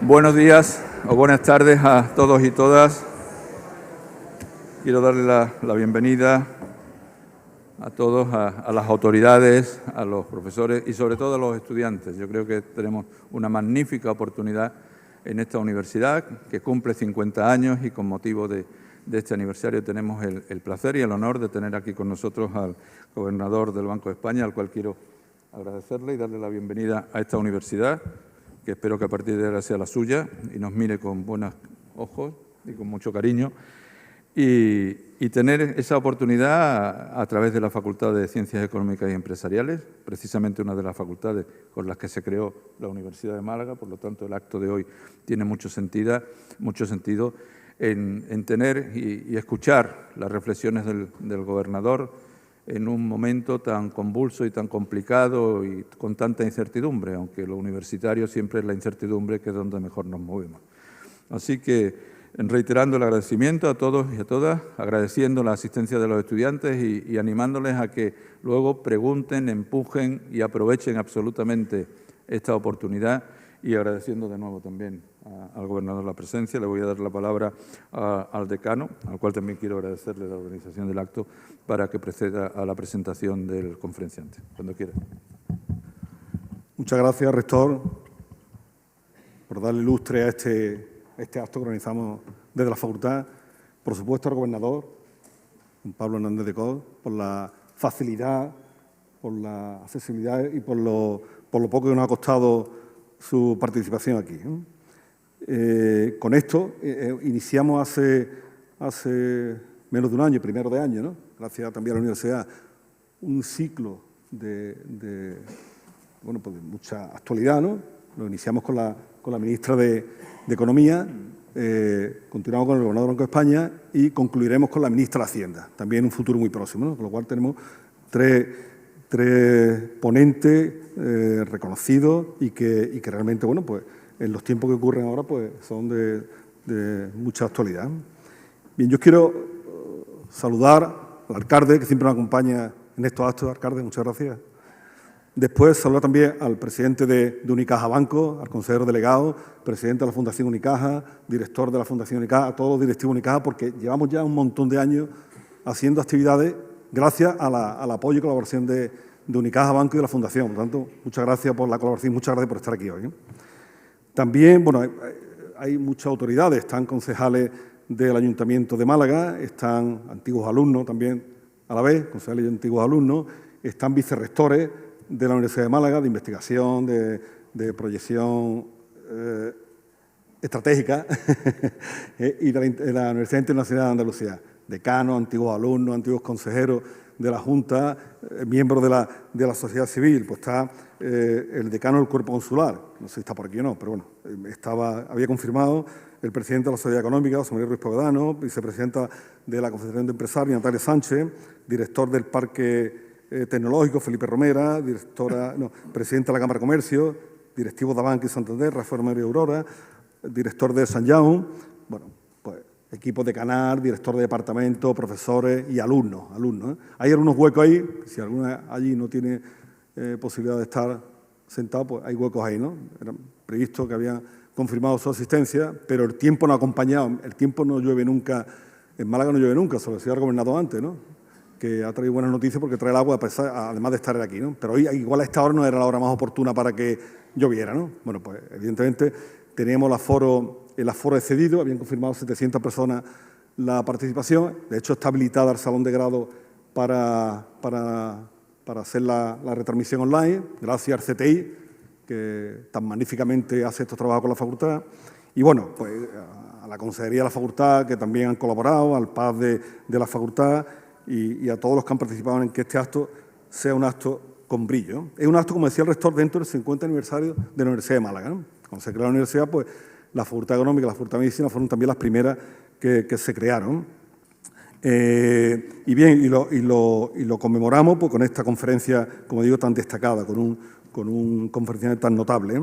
Buenos días o buenas tardes a todos y todas. Quiero darle la bienvenida a todos, a las autoridades, a los profesores y sobre todo a los estudiantes. Yo creo que tenemos una magnífica oportunidad en esta universidad que cumple 50 años y con motivo de este aniversario tenemos el placer y el honor de tener aquí con nosotros al gobernador del Banco de España, al cual quiero agradecerle y darle la bienvenida a esta universidad, que espero que a partir de ahora sea la suya y nos mire con buenos ojos y con mucho cariño. Y tener esa oportunidad a través de la Facultad de Ciencias Económicas y Empresariales, precisamente una de las facultades con las que se creó la Universidad de Málaga, por lo tanto el acto de hoy tiene mucho sentido en tener y escuchar las reflexiones del gobernador en un momento tan convulso y tan complicado y con tanta incertidumbre, aunque lo universitario siempre es la incertidumbre que es donde mejor nos movemos. Así que, reiterando el agradecimiento a todos y a todas, agradeciendo la asistencia de los estudiantes y animándoles a que luego pregunten, empujen y aprovechen absolutamente esta oportunidad y agradeciendo de nuevo también al gobernador la presencia. Le voy a dar la palabra al decano, al cual también quiero agradecerle la organización del acto para que proceda a la presentación del conferenciante. Cuando quiera. Muchas gracias, rector, por darle lustre a este acto que organizamos desde la facultad. Por supuesto, al gobernador, don Pablo Hernández de Cos, por la facilidad, por la accesibilidad y por lo poco que nos ha costado su participación aquí. Con esto iniciamos hace menos de un año, primero de año, ¿no? Gracias también a la universidad, un ciclo de mucha actualidad, ¿no? Lo iniciamos con la ministra de Economía, continuamos con el gobernador del Banco de España y concluiremos con la ministra de Hacienda, también en un futuro muy próximo, ¿no? Con lo cual tenemos tres ponentes reconocidos y que realmente, bueno, pues en los tiempos que ocurren ahora, pues son de mucha actualidad. Bien, yo quiero saludar al alcalde, que siempre nos acompaña en estos actos. Alcalde, muchas gracias. Después saludar también al presidente de Unicaja Banco, al consejero delegado, presidente de la Fundación Unicaja, director de la Fundación Unicaja, a todos los directivos de Unicaja, porque llevamos ya un montón de años haciendo actividades gracias al apoyo y colaboración de Unicaja Banco y de la Fundación. Por lo tanto, muchas gracias por la colaboración, muchas gracias por estar aquí hoy. También, bueno, hay muchas autoridades, están concejales del Ayuntamiento de Málaga, están antiguos alumnos también a la vez, concejales y antiguos alumnos, están vicerrectores de la Universidad de Málaga, de investigación, de proyección estratégica y de la Universidad Internacional de Andalucía, decanos, antiguos alumnos, antiguos consejeros de la Junta, miembros de la sociedad civil. Pues está el decano del Cuerpo Consular, no sé si está por aquí o no, pero bueno, había confirmado el presidente de la Sociedad Económica, José María Ruiz Povedano, vicepresidenta de la Confederación de Empresarios, Natalia Sánchez, director del Parque Tecnológico, Felipe Romera, presidente de la Cámara de Comercio, directivo de Banca y Santander, Rafael María Aurora, director de San Jaume, bueno, pues equipo de Canar, director de departamento, profesores y alumnos. Hay algunos huecos ahí, si alguno allí no tiene posibilidad de estar sentado, pues hay huecos ahí, ¿no? Era previsto que habían confirmado su asistencia, pero el tiempo no ha acompañado, el tiempo no llueve nunca, en Málaga no llueve nunca, se lo decía el gobernador antes, ¿no? Que ha traído buenas noticias porque trae el agua, además de estar aquí, ¿no? Pero hoy, igual a esta hora no era la hora más oportuna para que lloviera, ¿no? Bueno, pues evidentemente teníamos el aforo excedido, habían confirmado 700 personas la participación, de hecho está habilitada el salón de grado para hacer la retransmisión online, gracias al CTI, que tan magníficamente hace estos trabajos con la facultad, y bueno, pues a la consejería de la facultad, que también han colaborado, al PAS de la facultad, y a todos los que han participado en que este acto sea un acto con brillo. Es un acto, como decía el rector, dentro del 50 aniversario de la Universidad de Málaga, ¿no? Cuando se creó la universidad, pues la Facultad Económica y la Facultad de Medicina fueron también las primeras que se crearon. Y bien, y lo conmemoramos pues, con esta conferencia, como digo, tan destacada, con un conferenciante tan notable.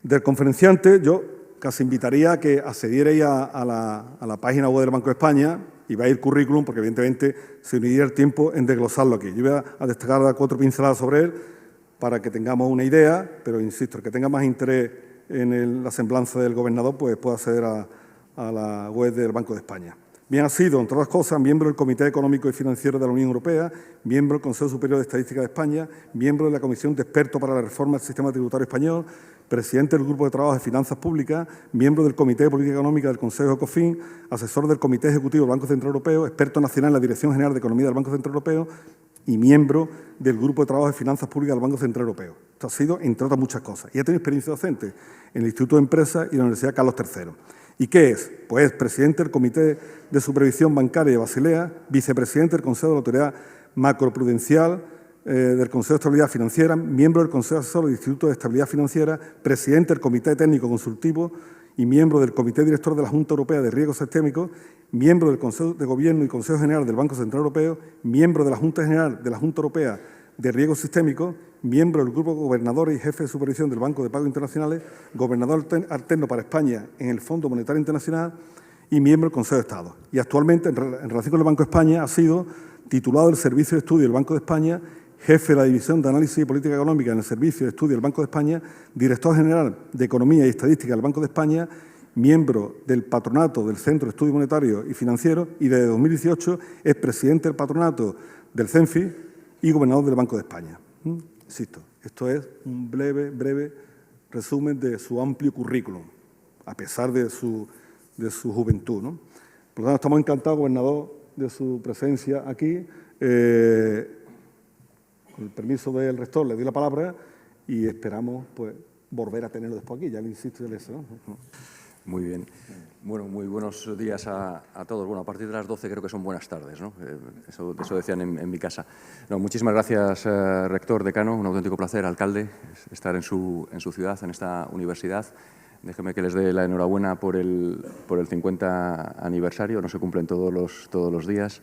Del conferenciante, yo casi invitaría a que accedierais a la página web del Banco de España y veáis el currículum, porque evidentemente se uniría el tiempo en desglosarlo aquí. Yo voy a destacar 4 pinceladas sobre él para que tengamos una idea, pero insisto, el que tenga más interés en la semblanza del gobernador, pues puede acceder a la web del Banco de España. Bien, ha sido, entre otras cosas, miembro del Comité Económico y Financiero de la Unión Europea, miembro del Consejo Superior de Estadística de España, miembro de la Comisión de Expertos para la Reforma del Sistema Tributario Español, presidente del Grupo de Trabajo de Finanzas Públicas, miembro del Comité de Política Económica del Consejo ECOFIN, asesor del Comité Ejecutivo del Banco Central Europeo, experto nacional en la Dirección General de Economía del Banco Central Europeo y miembro del Grupo de Trabajo de Finanzas Públicas del Banco Central Europeo. Esto ha sido, entre otras muchas cosas. Y ha tenido experiencia docente en el Instituto de Empresas y la Universidad Carlos III. ¿Y qué es? Pues es presidente del Comité de Supervisión Bancaria de Basilea, vicepresidente del Consejo de la Autoridad Macroprudencial, del Consejo de Estabilidad Financiera, miembro del Consejo Asesor del Instituto de Estabilidad Financiera, presidente del Comité Técnico Consultivo y miembro del Comité Director de la Junta Europea de Riesgos Sistémicos, miembro del Consejo de Gobierno y Consejo General del Banco Central Europeo, miembro de la Junta General de la Junta Europea de Riesgos Sistémicos, miembro del Grupo de Gobernadores y Jefe de Supervisión del Banco de Pagos Internacionales, gobernador alterno para España en el Fondo Monetario Internacional y miembro del Consejo de Estado. Y actualmente, en relación con el Banco de España, ha sido titulado del Servicio de Estudio del Banco de España, jefe de la División de Análisis y Política Económica en el Servicio de Estudio del Banco de España, director general de Economía y Estadística del Banco de España, miembro del patronato del Centro de Estudio Monetario y Financiero y desde 2018 es presidente del patronato del CENFI y gobernador del Banco de España. Insisto, esto es un breve resumen de su amplio currículum, a pesar de su juventud, ¿no? Por lo tanto, estamos encantados, gobernador, de su presencia aquí. Con el permiso del rector, le doy la palabra y esperamos pues, volver a tenerlo después aquí. Ya le insisto en eso, ¿no? Muy bien. Bueno, muy buenos días a todos. Bueno, a partir de las 12 creo que son buenas tardes, ¿no? Eso decían en mi casa. No, muchísimas gracias, rector, decano. Un auténtico placer, alcalde, estar en su ciudad, en esta universidad. Déjenme que les dé la enhorabuena por el 50 aniversario. No se cumplen todos los días.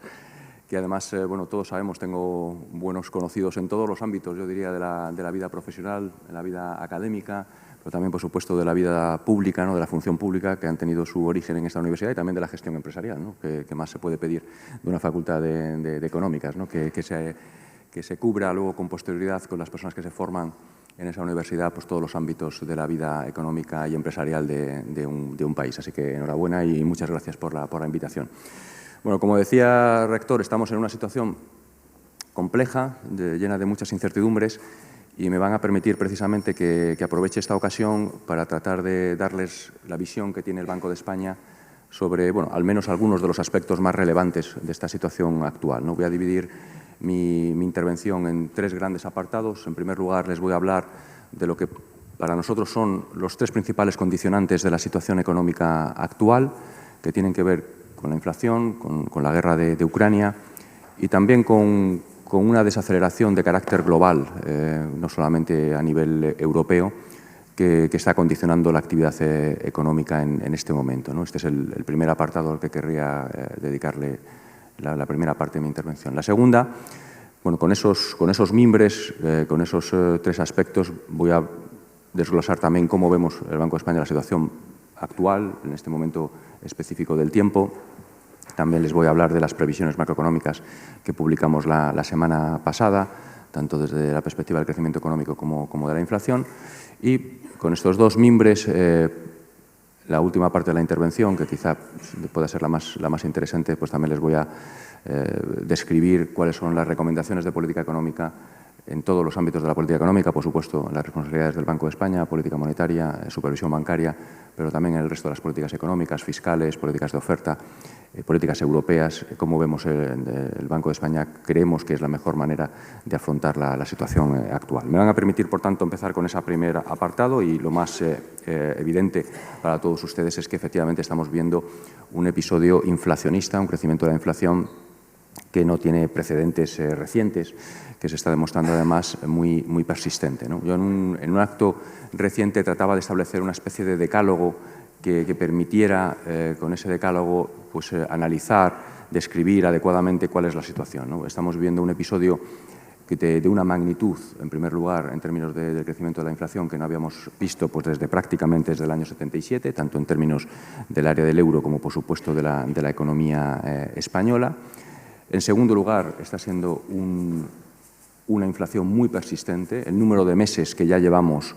Que además, bueno, todos sabemos, tengo buenos conocidos en todos los ámbitos, yo diría, de la vida profesional, de la vida académica, pero también, por supuesto, de la vida pública, ¿no? De la función pública, que han tenido su origen en esta universidad y también de la gestión empresarial, ¿no? Que más se puede pedir de una facultad de económicas, ¿no? Que se cubra luego con posterioridad con las personas que se forman en esa universidad, pues todos los ámbitos de la vida económica y empresarial de un país. Así que enhorabuena y muchas gracias por la invitación. Bueno, como decía el rector, estamos en una situación compleja, llena de muchas incertidumbres y me van a permitir precisamente que aproveche esta ocasión para tratar de darles la visión que tiene el Banco de España sobre, bueno, al menos algunos de los aspectos más relevantes de esta situación actual, ¿no? Voy a dividir mi intervención en tres grandes apartados. En primer lugar, les voy a hablar de lo que para nosotros son los tres principales condicionantes de la situación económica actual, que tienen que ver con la inflación, con la guerra de Ucrania y también con una desaceleración de carácter global, no solamente a nivel europeo, que está condicionando la actividad económica en este momento, ¿no? Este es el primer apartado al que querría dedicarle la primera parte de mi intervención. La segunda, bueno, con esos mimbres, con esos tres aspectos, voy a desglosar también cómo vemos el Banco de España la situación actual, en este momento específico del tiempo. También les voy a hablar de las previsiones macroeconómicas que publicamos la semana pasada, tanto desde la perspectiva del crecimiento económico como de la inflación. Y con estos dos mimbres, la última parte de la intervención, que quizá pueda ser la más interesante, pues también les voy a describir cuáles son las recomendaciones de política económica en todos los ámbitos de la política económica, por supuesto, las responsabilidades del Banco de España, política monetaria, supervisión bancaria, pero también en el resto de las políticas económicas, fiscales, políticas de oferta, políticas europeas. Como vemos, el Banco de España creemos que es la mejor manera de afrontar la situación actual. Me van a permitir, por tanto, empezar con ese primer apartado y lo más evidente para todos ustedes es que efectivamente estamos viendo un episodio inflacionista, un crecimiento de la inflación que no tiene precedentes recientes, que se está demostrando además muy persistente, ¿no? Yo en un acto reciente trataba de establecer una especie de decálogo que permitiera, con ese decálogo, pues, analizar, describir adecuadamente cuál es la situación, ¿no? Estamos viviendo un episodio de una magnitud, en primer lugar, en términos del crecimiento de la inflación, que no habíamos visto pues, prácticamente desde el año 77, tanto en términos del área del euro como, por supuesto, de la economía española. En segundo lugar, está siendo una inflación muy persistente. El número de meses que ya llevamos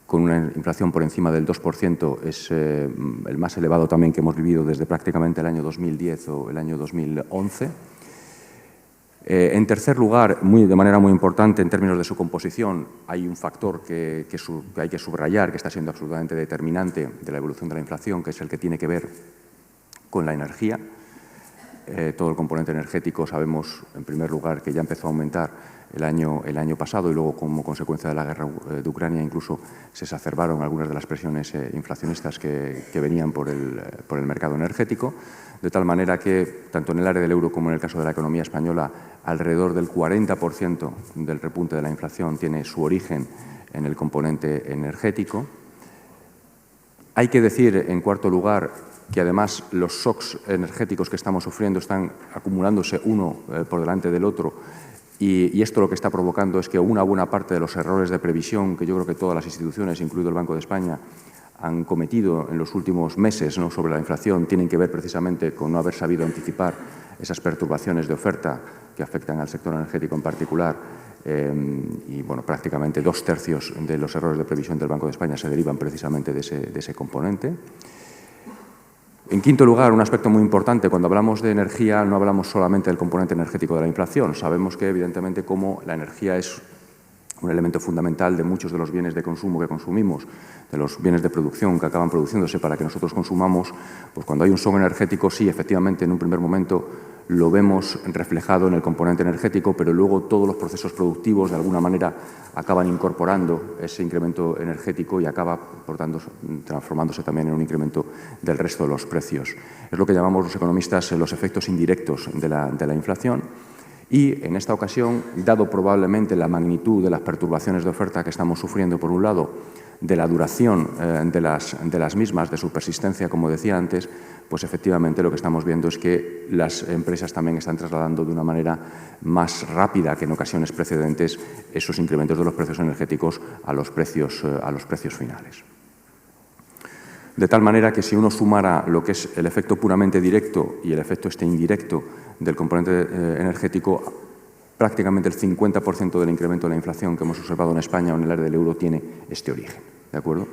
con una inflación por encima del 2%, es el más elevado también que hemos vivido desde prácticamente el año 2010 o el año 2011. En tercer lugar, de manera muy importante en términos de su composición, hay un factor que hay que subrayar, que está siendo absolutamente determinante de la evolución de la inflación, que es el que tiene que ver con la energía. Todo el componente energético sabemos, en primer lugar, que ya empezó a aumentar el año pasado y luego, como consecuencia de la guerra de Ucrania, incluso se exacerbaron algunas de las presiones inflacionistas que venían por el mercado energético, de tal manera que, tanto en el área del euro como en el caso de la economía española, alrededor del 40% del repunte de la inflación tiene su origen en el componente energético. Hay que decir, en cuarto lugar, que además los shocks energéticos que estamos sufriendo están acumulándose uno por delante del otro, y esto lo que está provocando es que una buena parte de los errores de previsión que yo creo que todas las instituciones, incluido el Banco de España, han cometido en los últimos meses, ¿no?, sobre la inflación, tienen que ver precisamente con no haber sabido anticipar esas perturbaciones de oferta que afectan al sector energético en particular. Y bueno, prácticamente 2/3 de los errores de previsión del Banco de España se derivan precisamente de ese componente. En quinto lugar, un aspecto muy importante, cuando hablamos de energía no hablamos solamente del componente energético de la inflación. Sabemos que, evidentemente, como la energía es un elemento fundamental de muchos de los bienes de consumo que consumimos, de los bienes de producción que acaban produciéndose para que nosotros consumamos, pues cuando hay un shock energético, sí, efectivamente, en un primer momento lo vemos reflejado en el componente energético, pero luego todos los procesos productivos, de alguna manera, acaban incorporando ese incremento energético y acaba, por tanto, transformándose también en un incremento del resto de los precios. Es lo que llamamos los economistas los efectos indirectos de la inflación. Y, en esta ocasión, dado probablemente la magnitud de las perturbaciones de oferta que estamos sufriendo, por un lado, de la duración de las mismas, de su persistencia, como decía antes, pues efectivamente lo que estamos viendo es que las empresas también están trasladando de una manera más rápida que en ocasiones precedentes esos incrementos de los precios energéticos a los precios finales. De tal manera que si uno sumara lo que es el efecto puramente directo y el efecto indirecto del componente energético, prácticamente el 50% del incremento de la inflación que hemos observado en España o en el área del euro tiene este origen. ¿De acuerdo?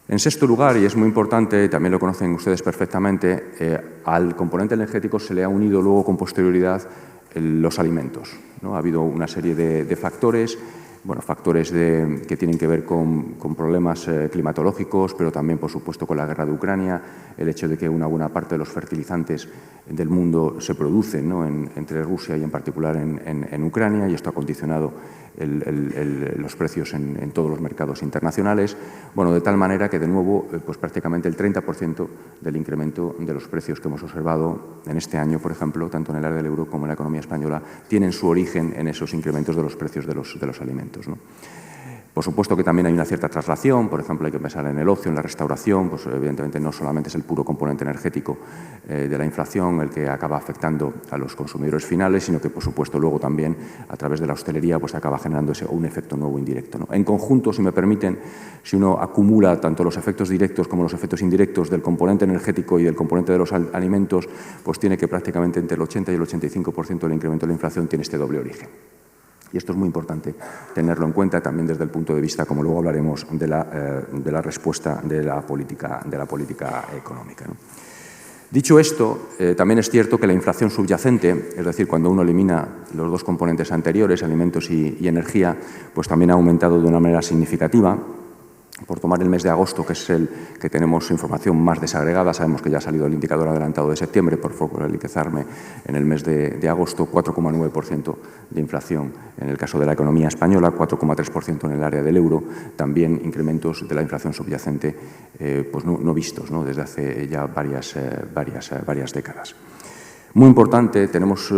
En sexto lugar, y es muy importante, también lo conocen ustedes perfectamente, al componente energético se le ha unido luego con posterioridad los alimentos, ¿no? Ha habido una serie de factores, factores que tienen que ver con problemas climatológicos, pero también, por supuesto, con la guerra de Ucrania, el hecho de que una buena parte de los fertilizantes del mundo se producen, ¿no?, entre Rusia y, en particular, en Ucrania, y esto ha condicionado los precios en todos los mercados internacionales. Bueno, de tal manera que, de nuevo, pues prácticamente el 30% del incremento de los precios que hemos observado en este año, por ejemplo, tanto en el área del euro como en la economía española, tienen su origen en esos incrementos de los precios de los alimentos, ¿no? Por supuesto que también hay una cierta traslación, por ejemplo, hay que pensar en el ocio, en la restauración, pues evidentemente no solamente es el puro componente energético de la inflación el que acaba afectando a los consumidores finales, sino que, por supuesto, luego también a través de la hostelería pues acaba generando un efecto nuevo indirecto, ¿no? En conjunto, si me permiten, si uno acumula tanto los efectos directos como los efectos indirectos del componente energético y del componente de los alimentos, pues tiene que prácticamente entre el 80 y el 85% del incremento de la inflación tiene este doble origen. Y esto es muy importante tenerlo en cuenta también desde el punto de vista, como luego hablaremos, de la respuesta de la política económica, ¿no? Dicho esto, también es cierto que la inflación subyacente, es decir, cuando uno elimina los dos componentes anteriores, alimentos y energía, pues también ha aumentado de una manera significativa. Por tomar el mes de agosto, que es el que tenemos información más desagregada, sabemos que ya ha salido el indicador adelantado de septiembre, por focalizarme en el mes de agosto, 4,9% de inflación en el caso de la economía española, 4,3% en el área del euro, también incrementos de la inflación subyacente pues no vistos, ¿no?, desde hace ya varias décadas. Muy importante, tenemos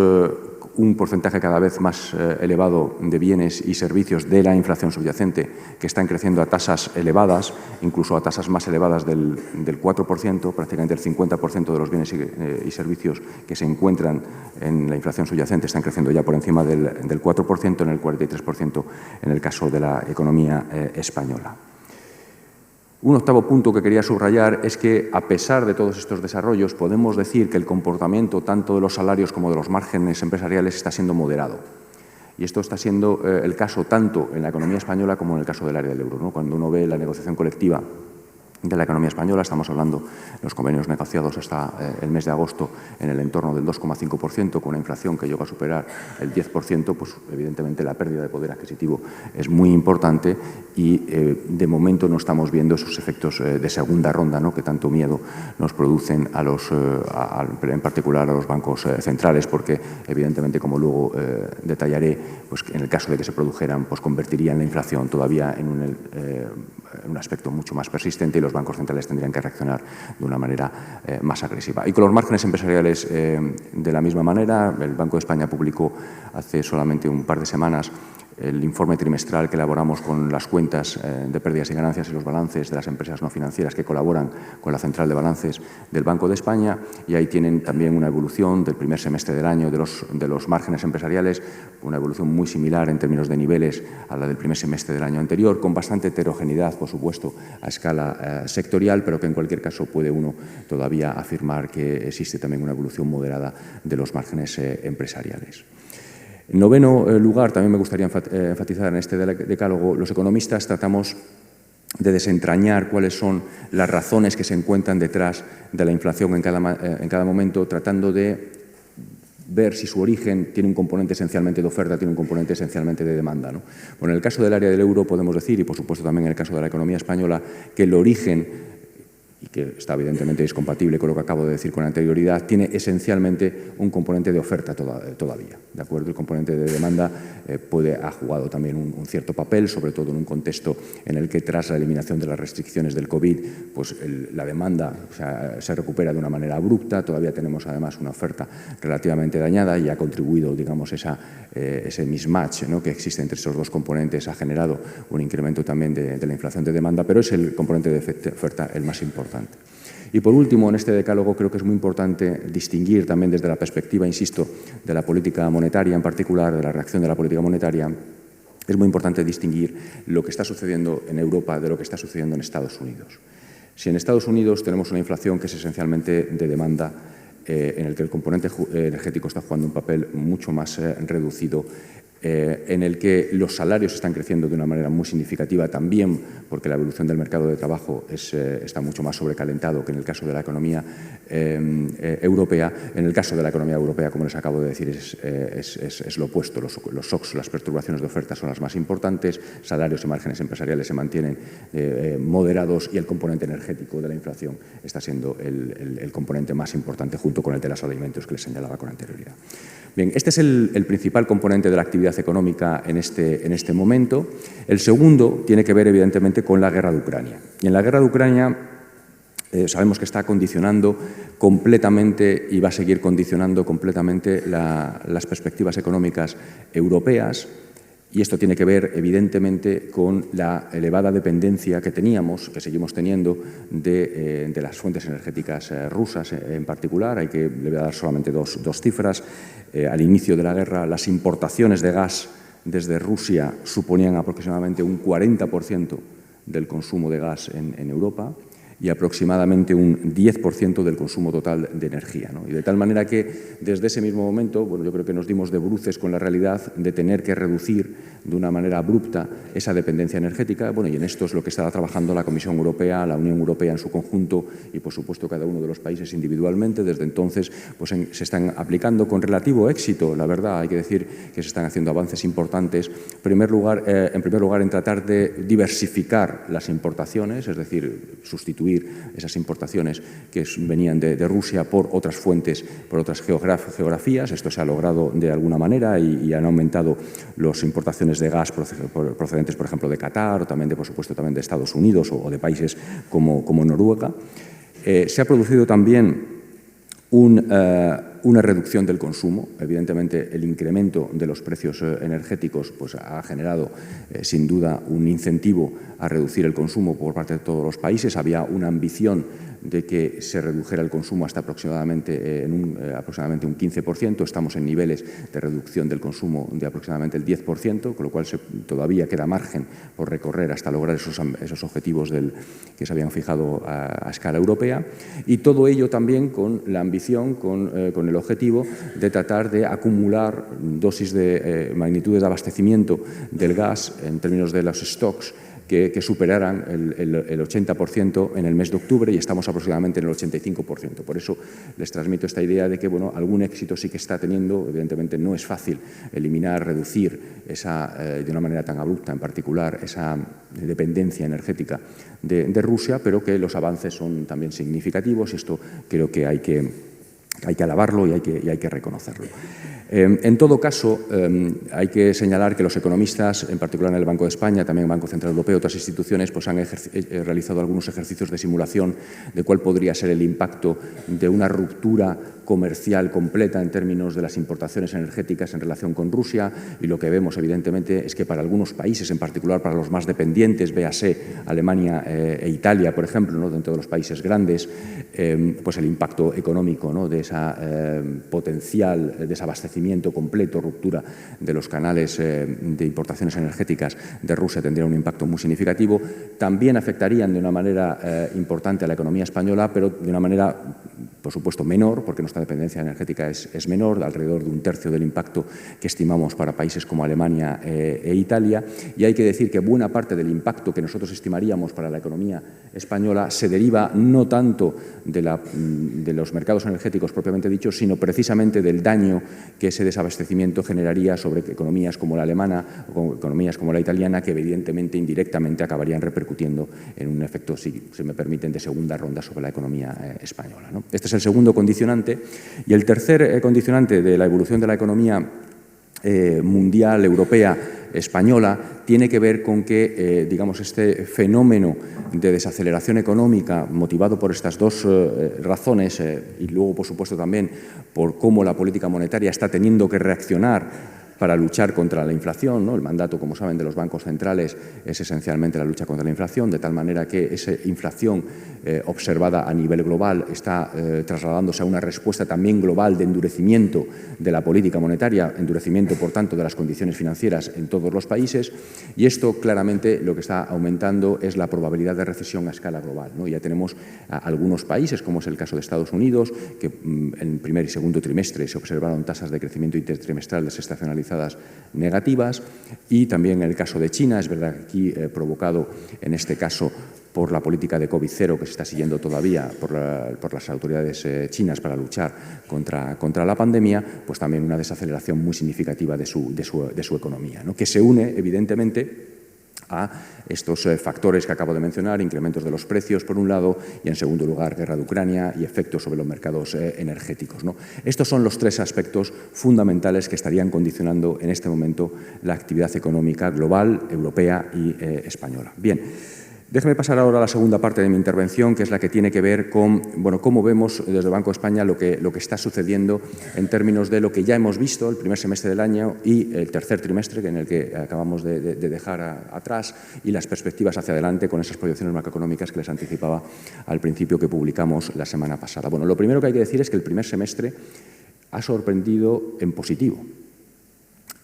un porcentaje cada vez más elevado de bienes y servicios de la inflación subyacente que están creciendo a tasas elevadas, incluso a tasas más elevadas del 4%, prácticamente el 50% de los bienes y servicios que se encuentran en la inflación subyacente están creciendo ya por encima del 4%, en el 43% en el caso de la economía española. Un octavo punto que quería subrayar es que, a pesar de todos estos desarrollos, podemos decir que el comportamiento tanto de los salarios como de los márgenes empresariales está siendo moderado. Y esto está siendo el caso tanto en la economía española como en el caso del área del euro, ¿no? Cuando uno ve la negociación colectiva de la economía española, estamos hablando de los convenios negociados hasta el mes de agosto en el entorno del 2,5%, con una inflación que llegó a superar el 10%, pues evidentemente la pérdida de poder adquisitivo es muy importante y de momento no estamos viendo esos efectos de segunda ronda, ¿no?, que tanto miedo nos producen en particular a los bancos centrales, porque evidentemente, como luego detallaré, pues en el caso de que se produjeran, pues convertirían la inflación todavía en un aspecto mucho más persistente y los bancos centrales tendrían que reaccionar de una manera más agresiva. Y con los márgenes empresariales de la misma manera, el Banco de España publicó hace solamente un par de semanas el informe trimestral que elaboramos con las cuentas de pérdidas y ganancias y los balances de las empresas no financieras que colaboran con la central de balances del Banco de España, y ahí tienen también una evolución del primer semestre del año de los márgenes empresariales, una evolución muy similar en términos de niveles a la del primer semestre del año anterior, con bastante heterogeneidad, por supuesto, a escala sectorial, pero que en cualquier caso puede uno todavía afirmar que existe también una evolución moderada de los márgenes empresariales. En noveno lugar, también me gustaría enfatizar en este decálogo, los economistas tratamos de desentrañar cuáles son las razones que se encuentran detrás de la inflación en cada momento, tratando de ver si su origen tiene un componente esencialmente de oferta, tiene un componente esencialmente de demanda, ¿no? Bueno, en el caso del área del euro podemos decir, y por supuesto también en el caso de la economía española, que el origen, y que está evidentemente incompatible con lo que acabo de decir con anterioridad, tiene esencialmente un componente de oferta todavía, ¿de acuerdo? El componente de demanda ha jugado también un cierto papel, sobre todo en un contexto en el que tras la eliminación de las restricciones del COVID, pues la demanda se recupera de una manera abrupta, todavía tenemos además una oferta relativamente dañada y ha contribuido, digamos, ese mismatch, ¿no?, que existe entre esos dos componentes, ha generado un incremento también de la inflación de demanda, pero es el componente de oferta el más importante. Y por último, en este decálogo creo que es muy importante distinguir también desde la perspectiva, insisto, de la política monetaria en particular, de la reacción de la política monetaria, es muy importante distinguir lo que está sucediendo en Europa de lo que está sucediendo en Estados Unidos. Si en Estados Unidos tenemos una inflación que es esencialmente de demanda, en el que el componente energético está jugando un papel mucho más reducido, en el que los salarios están creciendo de una manera muy significativa también porque la evolución del mercado de trabajo está mucho más sobrecalentado que en el caso de la economía europea. En el caso de la economía europea, como les acabo de decir, es lo opuesto. Los shocks, las perturbaciones de oferta son las más importantes, salarios y márgenes empresariales se mantienen moderados y el componente energético de la inflación está siendo el componente más importante junto con el de los alimentos que les señalaba con anterioridad. Bien, este es el principal componente de la actividad económica en este momento. El segundo tiene que ver, evidentemente, con la guerra de Ucrania. Y en la guerra de Ucrania sabemos que está condicionando completamente y va a seguir condicionando completamente las perspectivas económicas europeas. Y esto tiene que ver, evidentemente, con la elevada dependencia que teníamos, que seguimos teniendo, de las fuentes energéticas rusas en particular. Le voy a dar solamente dos cifras. Al inicio de la guerra, las importaciones de gas desde Rusia suponían aproximadamente un 40% del consumo de gas en Europa y aproximadamente un 10% del consumo total de energía, ¿no? Y de tal manera que desde ese mismo momento, bueno, yo creo que nos dimos de bruces con la realidad de tener que reducir de una manera abrupta esa dependencia energética. Bueno, y en esto es lo que está trabajando la Comisión Europea, la Unión Europea en su conjunto y, por supuesto, cada uno de los países individualmente. Desde entonces, pues se están aplicando con relativo éxito, la verdad. Hay que decir que se están haciendo avances importantes. En primer lugar, en tratar de diversificar las importaciones, es decir, sustituir esas importaciones que venían de Rusia por otras fuentes, por otras geografías. Esto se ha logrado de alguna manera y han aumentado las importaciones de gas procedentes, por ejemplo, de Qatar o también, por supuesto, también de Estados Unidos o de países como Noruega. Se ha producido también una reducción del consumo. Evidentemente, el incremento de los precios energéticos pues, ha generado, sin duda, un incentivo a reducir el consumo por parte de todos los países. Había una ambición de que se redujera el consumo hasta aproximadamente un 15%. Estamos en niveles de reducción del consumo de aproximadamente el 10%, con lo cual todavía queda margen por recorrer hasta lograr esos objetivos que se habían fijado a escala europea. Y todo ello también con la ambición, con el objetivo de tratar de acumular dosis de magnitudes de abastecimiento del gas en términos de los stocks que superaran el 80% en el mes de octubre, y estamos aproximadamente en el 85%. Por eso les transmito esta idea de que algún éxito sí que está teniendo. Evidentemente no es fácil eliminar, reducir de una manera tan abrupta, en particular, esa dependencia energética de Rusia, pero que los avances son también significativos, y esto creo que hay que alabarlo y hay que reconocerlo. En todo caso, hay que señalar que los economistas, en particular en el Banco de España, también el Banco Central Europeo, otras instituciones, pues han realizado algunos ejercicios de simulación de cuál podría ser el impacto de una ruptura comercial completa en términos de las importaciones energéticas en relación con Rusia, y lo que vemos evidentemente es que para algunos países, en particular para los más dependientes, véase Alemania e Italia, por ejemplo, dentro de los países grandes, pues el impacto económico de esa potencial desabastecimiento completo, ruptura de los canales de importaciones energéticas de Rusia tendría un impacto muy significativo. También afectarían de una manera importante a la economía española, pero de una manera, por supuesto, menor, porque nuestra dependencia energética es menor, de alrededor de un tercio del impacto que estimamos para países como Alemania e Italia. Y hay que decir que buena parte del impacto que nosotros estimaríamos para la economía española se deriva no tanto de los mercados energéticos propiamente dichos, sino precisamente del daño que ese desabastecimiento generaría sobre economías como la alemana o economías como la italiana, que evidentemente indirectamente acabarían repercutiendo en un efecto, si se me permiten, de segunda ronda sobre la economía española, Este es el segundo condicionante. Y el tercer condicionante de la evolución de la economía mundial, europea, española, tiene que ver con que, este fenómeno de desaceleración económica motivado por estas dos razones y luego, por supuesto, también por cómo la política monetaria está teniendo que reaccionar para luchar contra la inflación, El mandato, como saben, de los bancos centrales es esencialmente la lucha contra la inflación, de tal manera que esa inflación observada a nivel global está trasladándose a una respuesta también global de endurecimiento de la política monetaria, endurecimiento, por tanto, de las condiciones financieras en todos los países, y esto claramente lo que está aumentando es la probabilidad de recesión a escala global, Ya tenemos algunos países, como es el caso de Estados Unidos, que en primer y segundo trimestre se observaron tasas de crecimiento intertrimestral desestacionalizadas negativas, y también en el caso de China, es verdad que aquí provocado en este caso por la política de COVID-0 que se está siguiendo todavía por las autoridades chinas para luchar contra la pandemia, pues también una desaceleración muy significativa de su economía, que se une evidentemente a estos factores que acabo de mencionar, incrementos de los precios por un lado, y en segundo lugar guerra de Ucrania y efectos sobre los mercados energéticos. Estos son los tres aspectos fundamentales que estarían condicionando en este momento la actividad económica global, europea y española. Bien. Déjeme pasar ahora a la segunda parte de mi intervención, que es la que tiene que ver con cómo vemos desde el Banco de España lo que está sucediendo en términos de lo que ya hemos visto el primer semestre del año y el tercer trimestre, en el que acabamos de dejar atrás, y las perspectivas hacia adelante con esas proyecciones macroeconómicas que les anticipaba al principio, que publicamos la semana pasada. Bueno, lo primero que hay que decir es que el primer semestre ha sorprendido en positivo.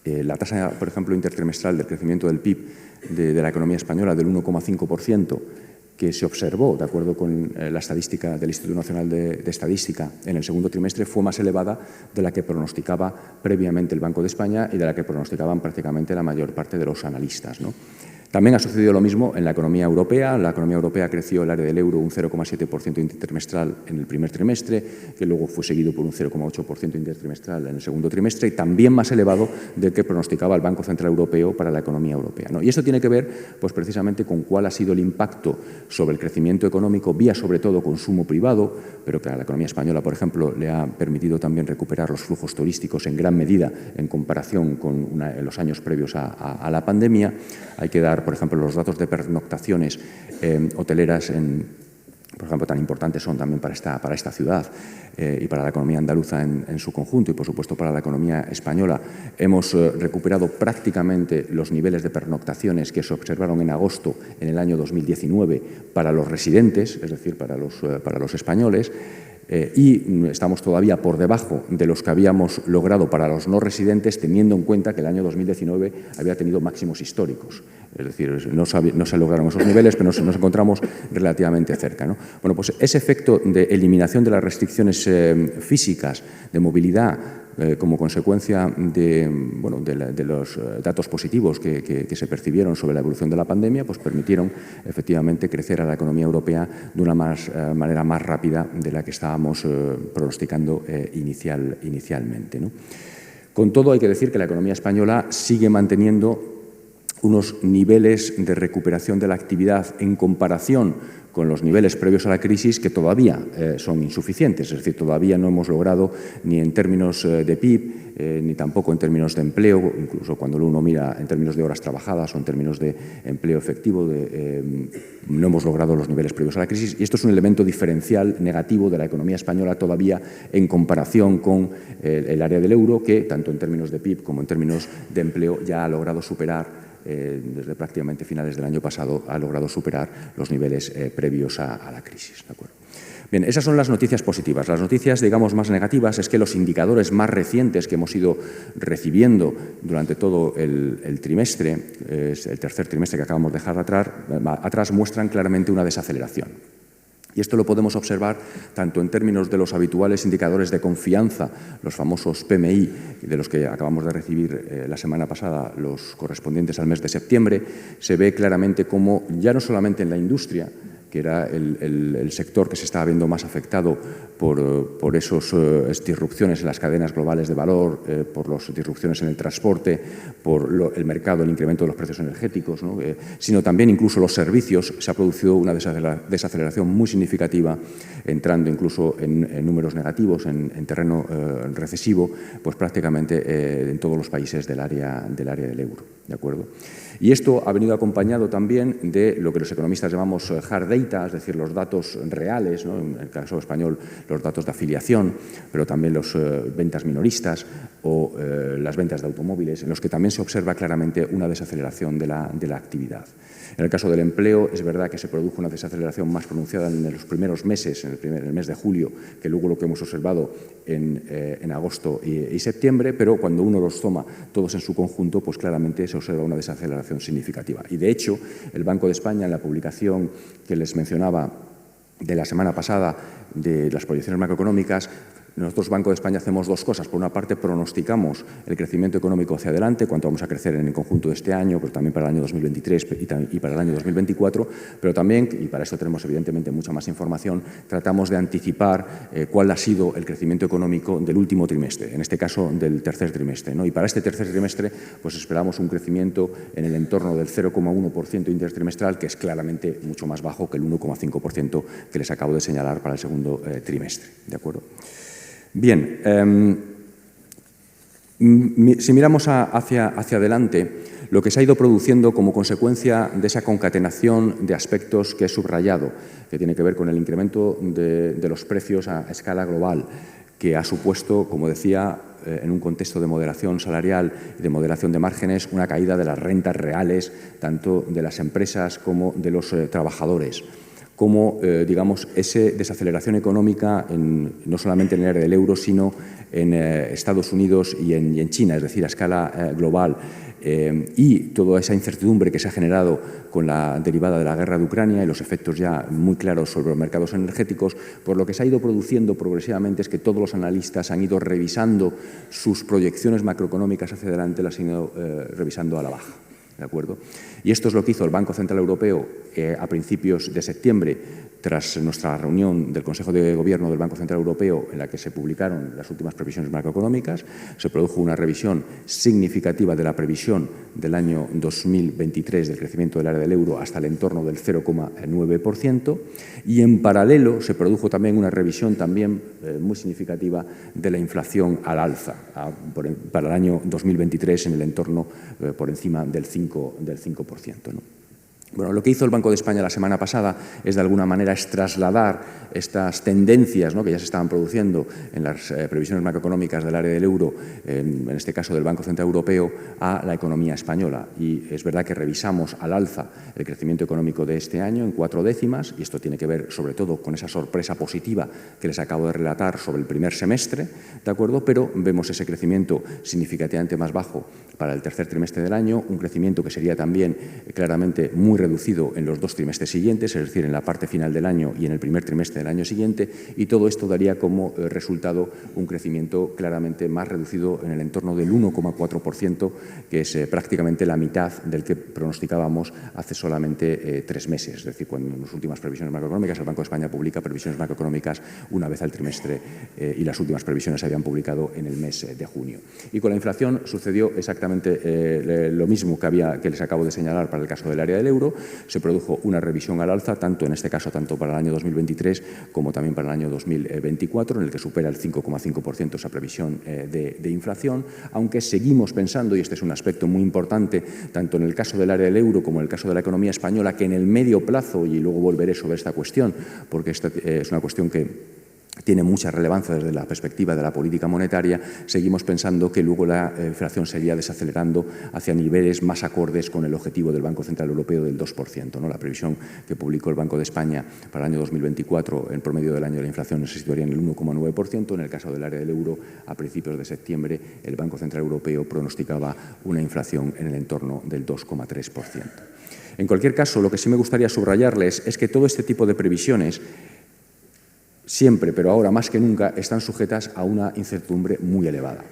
La tasa, por ejemplo, intertrimestral del crecimiento del PIB de la economía española del 1,5% que se observó, de acuerdo con la estadística del Instituto Nacional de Estadística, en el segundo trimestre, fue más elevada de la que pronosticaba previamente el Banco de España y de la que pronosticaban prácticamente la mayor parte de los analistas, También ha sucedido lo mismo en la economía europea. La economía europea creció, el área del euro, un 0,7% intertrimestral en el primer trimestre, que luego fue seguido por un 0,8% intertrimestral en el segundo trimestre, y también más elevado del que pronosticaba el Banco Central Europeo para la economía europea, Y esto tiene que ver, pues, precisamente con cuál ha sido el impacto sobre el crecimiento económico vía, sobre todo, consumo privado, pero que a la economía española, por ejemplo, le ha permitido también recuperar los flujos turísticos en gran medida en comparación con los años previos a la pandemia. Hay que dar, por ejemplo, los datos de pernoctaciones hoteleras por ejemplo, tan importantes son también para esta ciudad y para la economía andaluza en su conjunto y, por supuesto, para la economía española. Hemos recuperado prácticamente los niveles de pernoctaciones que se observaron en agosto en el año 2019 para los residentes, es decir, para los españoles, y estamos todavía por debajo de los que habíamos logrado para los no residentes, teniendo en cuenta que el año 2019 había tenido máximos históricos. Es decir, no se lograron esos niveles, pero nos encontramos relativamente cerca, ¿no? Bueno, pues ese efecto de eliminación de las restricciones físicas de movilidad como consecuencia de los datos positivos que se percibieron sobre la evolución de la pandemia, pues permitieron efectivamente crecer a la economía europea de una manera más rápida de la que estábamos pronosticando inicialmente, ¿no? Con todo, hay que decir que la economía española sigue manteniendo unos niveles de recuperación de la actividad en comparación con los niveles previos a la crisis que todavía son insuficientes. Es decir, todavía no hemos logrado ni en términos de PIB, ni tampoco en términos de empleo, incluso cuando uno mira en términos de horas trabajadas o en términos de empleo efectivo, no hemos logrado los niveles previos a la crisis. Y esto es un elemento diferencial negativo de la economía española todavía en comparación con el área del euro, que tanto en términos de PIB como en términos de empleo ya ha logrado superar desde prácticamente finales del año pasado, ha logrado superar los niveles previos a la crisis. ¿De acuerdo? Bien, esas son las noticias positivas. Las noticias, digamos, más negativas es que los indicadores más recientes que hemos ido recibiendo durante todo el trimestre, el tercer trimestre que acabamos de dejar atrás, muestran claramente una desaceleración. Y esto lo podemos observar tanto en términos de los habituales indicadores de confianza, los famosos PMI, de los que acabamos de recibir la semana pasada, los correspondientes al mes de septiembre. Se ve claramente cómo ya no solamente en la industria, que era el sector que se estaba viendo más afectado por esas disrupciones en las cadenas globales de valor, por las disrupciones en el transporte, por el mercado, el incremento de los precios energéticos, ¿no? Sino también incluso los servicios. Se ha producido una desaceleración muy significativa, entrando incluso en números negativos, en terreno recesivo, pues prácticamente en todos los países del área del euro. ¿De acuerdo? Y esto ha venido acompañado también de lo que los economistas llamamos hard data, es decir, los datos reales, ¿no? En el caso español, los datos de afiliación, pero también las ventas minoristas o las ventas de automóviles, en los que también se observa claramente una desaceleración de la actividad. En el caso del empleo, es verdad que se produjo una desaceleración más pronunciada en los primeros meses, en el mes de julio, que luego lo que hemos observado en agosto y septiembre, pero cuando uno los toma todos en su conjunto, pues claramente se observa una desaceleración significativa. Y, de hecho, el Banco de España, en la publicación que les mencionaba de la semana pasada de las proyecciones macroeconómicas, nosotros, Banco de España, hacemos dos cosas. Por una parte, pronosticamos el crecimiento económico hacia adelante, cuánto vamos a crecer en el conjunto de este año, pero también para el año 2023 y para el año 2024, pero también, y para esto tenemos evidentemente mucha más información, tratamos de anticipar cuál ha sido el crecimiento económico del último trimestre, en este caso del tercer trimestre, ¿no? Y para este tercer trimestre, pues esperamos un crecimiento en el entorno del 0,1% intertrimestral, que es claramente mucho más bajo que el 1,5% que les acabo de señalar para el segundo trimestre. ¿De acuerdo? Bien, si miramos hacia adelante, lo que se ha ido produciendo como consecuencia de esa concatenación de aspectos que he subrayado, que tiene que ver con el incremento de los precios a escala global, que ha supuesto, como decía, en un contexto de moderación salarial y de moderación de márgenes, una caída de las rentas reales, tanto de las empresas como de los trabajadores. Como, digamos, esa desaceleración económica no solamente en el área del euro, sino en Estados Unidos y en China, es decir, a escala global. Y toda esa incertidumbre que se ha generado con la derivada de la guerra de Ucrania y los efectos ya muy claros sobre los mercados energéticos, por lo que se ha ido produciendo progresivamente es que todos los analistas han ido revisando sus proyecciones macroeconómicas hacia adelante, las han ido revisando a la baja. ¿De acuerdo? Y esto es lo que hizo el Banco Central Europeo a principios de septiembre, tras nuestra reunión del Consejo de Gobierno del Banco Central Europeo, en la que se publicaron las últimas previsiones macroeconómicas. Se produjo una revisión significativa de la previsión del año 2023 del crecimiento del área del euro hasta el entorno del 0,9%, y en paralelo se produjo también una revisión también muy significativa de la inflación al alza para el año 2023 en el entorno por encima del 5%, ¿no? Bueno, lo que hizo el Banco de España la semana pasada es, de alguna manera, trasladar estas tendencias, ¿no?, que ya se estaban produciendo en las previsiones macroeconómicas del área del euro, en este caso del Banco Central Europeo, a la economía española. Y es verdad que revisamos al alza el crecimiento económico de este año en 4 décimas, y esto tiene que ver sobre todo con esa sorpresa positiva que les acabo de relatar sobre el primer semestre, ¿de acuerdo? Pero vemos ese crecimiento significativamente más bajo para el tercer trimestre del año, un crecimiento que sería también claramente muy reducido en los 2 trimestres siguientes, es decir, en la parte final del año y en el primer trimestre del año siguiente, y todo esto daría como resultado un crecimiento claramente más reducido en el entorno del 1,4%, que es prácticamente la mitad del que pronosticábamos hace solamente 3 meses. Es decir, cuando en las últimas previsiones macroeconómicas el Banco de España publica previsiones macroeconómicas una vez al trimestre, y las últimas previsiones se habían publicado en el mes de junio. Y con la inflación sucedió exactamente lo mismo que les acabo de señalar para el caso del área del euro. Se produjo una revisión al alza, tanto en este caso tanto para el año 2023 como también para el año 2024, en el que supera el 5,5% esa previsión de inflación, aunque seguimos pensando, y este es un aspecto muy importante, tanto en el caso del área del euro como en el caso de la economía española, que en el medio plazo, y luego volveré sobre esta cuestión, porque esta es una cuestión que tiene mucha relevancia desde la perspectiva de la política monetaria, seguimos pensando que luego la inflación seguiría desacelerando hacia niveles más acordes con el objetivo del Banco Central Europeo del 2%, ¿no? La previsión que publicó el Banco de España para el año 2024, en promedio del año de la inflación se situaría en el 1,9%. En el caso del área del euro, a principios de septiembre, el Banco Central Europeo pronosticaba una inflación en el entorno del 2,3%. En cualquier caso, lo que sí me gustaría subrayarles es que todo este tipo de previsiones siempre, pero ahora más que nunca, están sujetas a una incertidumbre muy elevada,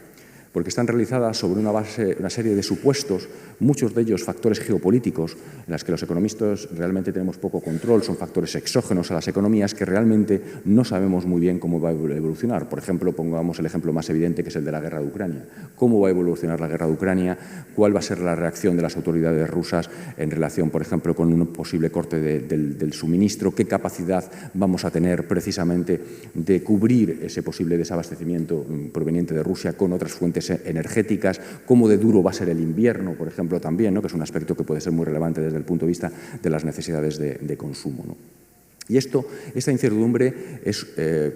porque están realizadas sobre una serie de supuestos, muchos de ellos factores geopolíticos, en los que los economistas realmente tenemos poco control, son factores exógenos a las economías que realmente no sabemos muy bien cómo va a evolucionar. Por ejemplo, pongamos el ejemplo más evidente, que es el de la guerra de Ucrania. ¿Cómo va a evolucionar la guerra de Ucrania? ¿Cuál va a ser la reacción de las autoridades rusas en relación, por ejemplo, con un posible corte del suministro? ¿Qué capacidad vamos a tener precisamente de cubrir ese posible desabastecimiento proveniente de Rusia con otras fuentes energéticas? ¿Cómo de duro va a ser el invierno, por ejemplo, también, ¿no?, que es un aspecto que puede ser muy relevante desde el punto de vista de las necesidades de consumo, ¿no? Y esta incertidumbre es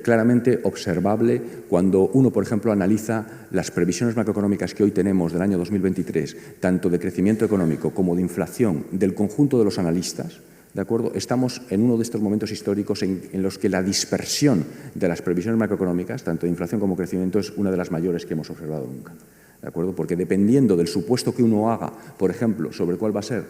claramente observable cuando uno, por ejemplo, analiza las previsiones macroeconómicas que hoy tenemos del año 2023, tanto de crecimiento económico como de inflación, del conjunto de los analistas. ¿De acuerdo? Estamos en uno de estos momentos históricos en los que la dispersión de las previsiones macroeconómicas, tanto de inflación como crecimiento, es una de las mayores que hemos observado nunca. ¿De acuerdo? Porque dependiendo del supuesto que uno haga, por ejemplo, sobre cuál va a ser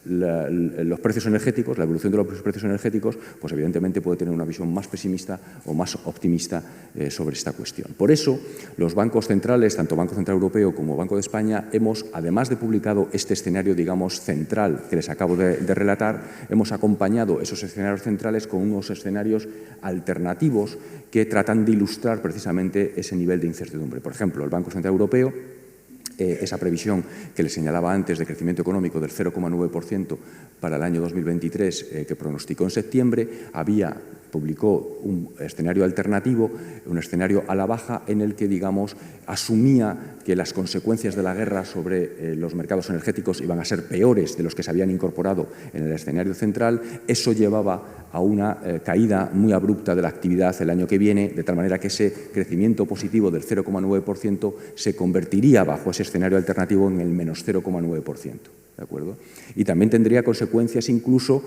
los precios energéticos, la evolución de los precios energéticos, pues evidentemente puede tener una visión más pesimista o más optimista sobre esta cuestión. Por eso, los bancos centrales, tanto Banco Central Europeo como Banco de España, hemos, además de publicado este escenario, digamos, central que les acabo de relatar, hemos acompañado esos escenarios centrales con unos escenarios alternativos que tratan de ilustrar precisamente ese nivel de incertidumbre. Por ejemplo, el Banco Central Europeo, esa previsión que les señalaba antes de crecimiento económico del 0,9% para el año 2023 que pronosticó en septiembre, publicó un escenario alternativo, un escenario a la baja en el que, digamos, asumía que las consecuencias de la guerra sobre los mercados energéticos iban a ser peores de los que se habían incorporado en el escenario central. Eso llevaba a una caída muy abrupta de la actividad el año que viene, de tal manera que ese crecimiento positivo del 0,9% se convertiría bajo ese escenario alternativo en el menos 0,9%. ¿De acuerdo? Y también tendría consecuencias incluso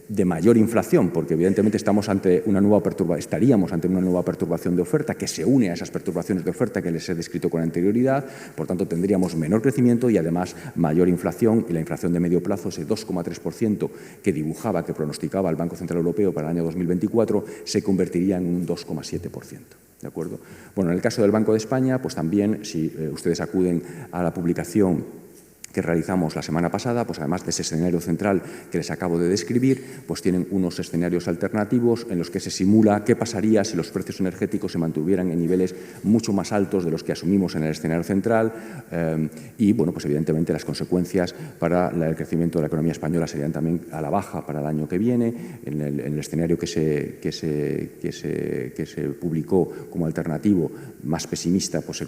de mayor inflación, porque evidentemente estaríamos ante una nueva perturbación de oferta que se une a esas perturbaciones de oferta que les he descrito con anterioridad. Por tanto, tendríamos menor crecimiento y además mayor inflación, y la inflación de medio plazo, ese 2,3% que pronosticaba el Banco Central Europeo para el año 2024, se convertiría en un 2,7%. ¿De acuerdo? Bueno, en el caso del Banco de España, pues también, si ustedes acuden a la publicación que realizamos la semana pasada, pues además de ese escenario central que les acabo de describir, pues tienen unos escenarios alternativos en los que se simula qué pasaría si los precios energéticos se mantuvieran en niveles mucho más altos de los que asumimos en el escenario central, y, bueno, pues evidentemente las consecuencias para el crecimiento de la economía española serían también a la baja para el año que viene. En el escenario que se publicó como alternativo más pesimista, pues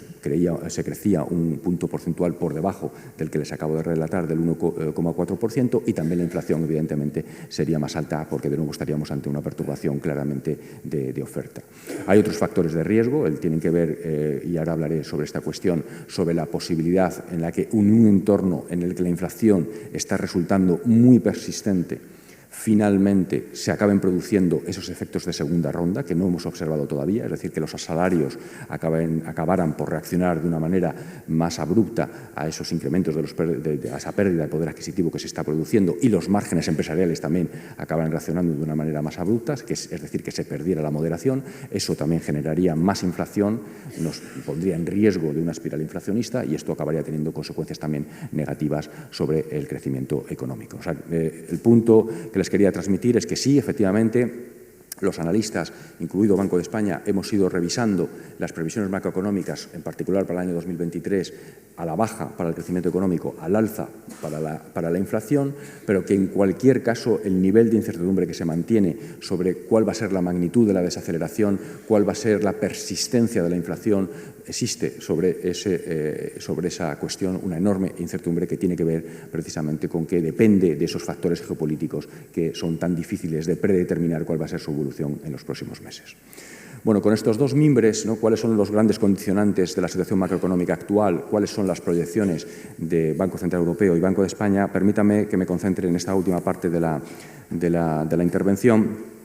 se crecía un punto porcentual por debajo del que les acabo de relatar, del 1,4%, y también la inflación, evidentemente, sería más alta porque de nuevo estaríamos ante una perturbación claramente de oferta. Hay otros factores de riesgo, tienen que ver, y ahora hablaré sobre esta cuestión, sobre la posibilidad en la que un entorno en el que la inflación está resultando muy persistente, finalmente se acaben produciendo esos efectos de segunda ronda que no hemos observado todavía, es decir, que los salarios acabaran por reaccionar de una manera más abrupta a esos incrementos a esa pérdida de poder adquisitivo que se está produciendo, y los márgenes empresariales también acabaran reaccionando de una manera más abrupta, es decir, que se perdiera la moderación. Eso también generaría más inflación, nos pondría en riesgo de una espiral inflacionista, y esto acabaría teniendo consecuencias también negativas sobre el crecimiento económico. O sea, el punto que les quería transmitir es que sí, efectivamente, los analistas, incluido Banco de España, hemos ido revisando las previsiones macroeconómicas, en particular para el año 2023, a la baja para el crecimiento económico, al alza para la inflación, pero que en cualquier caso el nivel de incertidumbre que se mantiene sobre cuál va a ser la magnitud de la desaceleración, cuál va a ser la persistencia de la inflación, existe sobre esa cuestión una enorme incertidumbre que tiene que ver precisamente con que depende de esos factores geopolíticos que son tan difíciles de predeterminar cuál va a ser su evolución en los próximos meses. Bueno, con estos dos mimbres, ¿no?, ¿cuáles son los grandes condicionantes de la situación macroeconómica actual? ¿Cuáles son las proyecciones de Banco Central Europeo y Banco de España? Permítame que me concentre en esta última parte de la intervención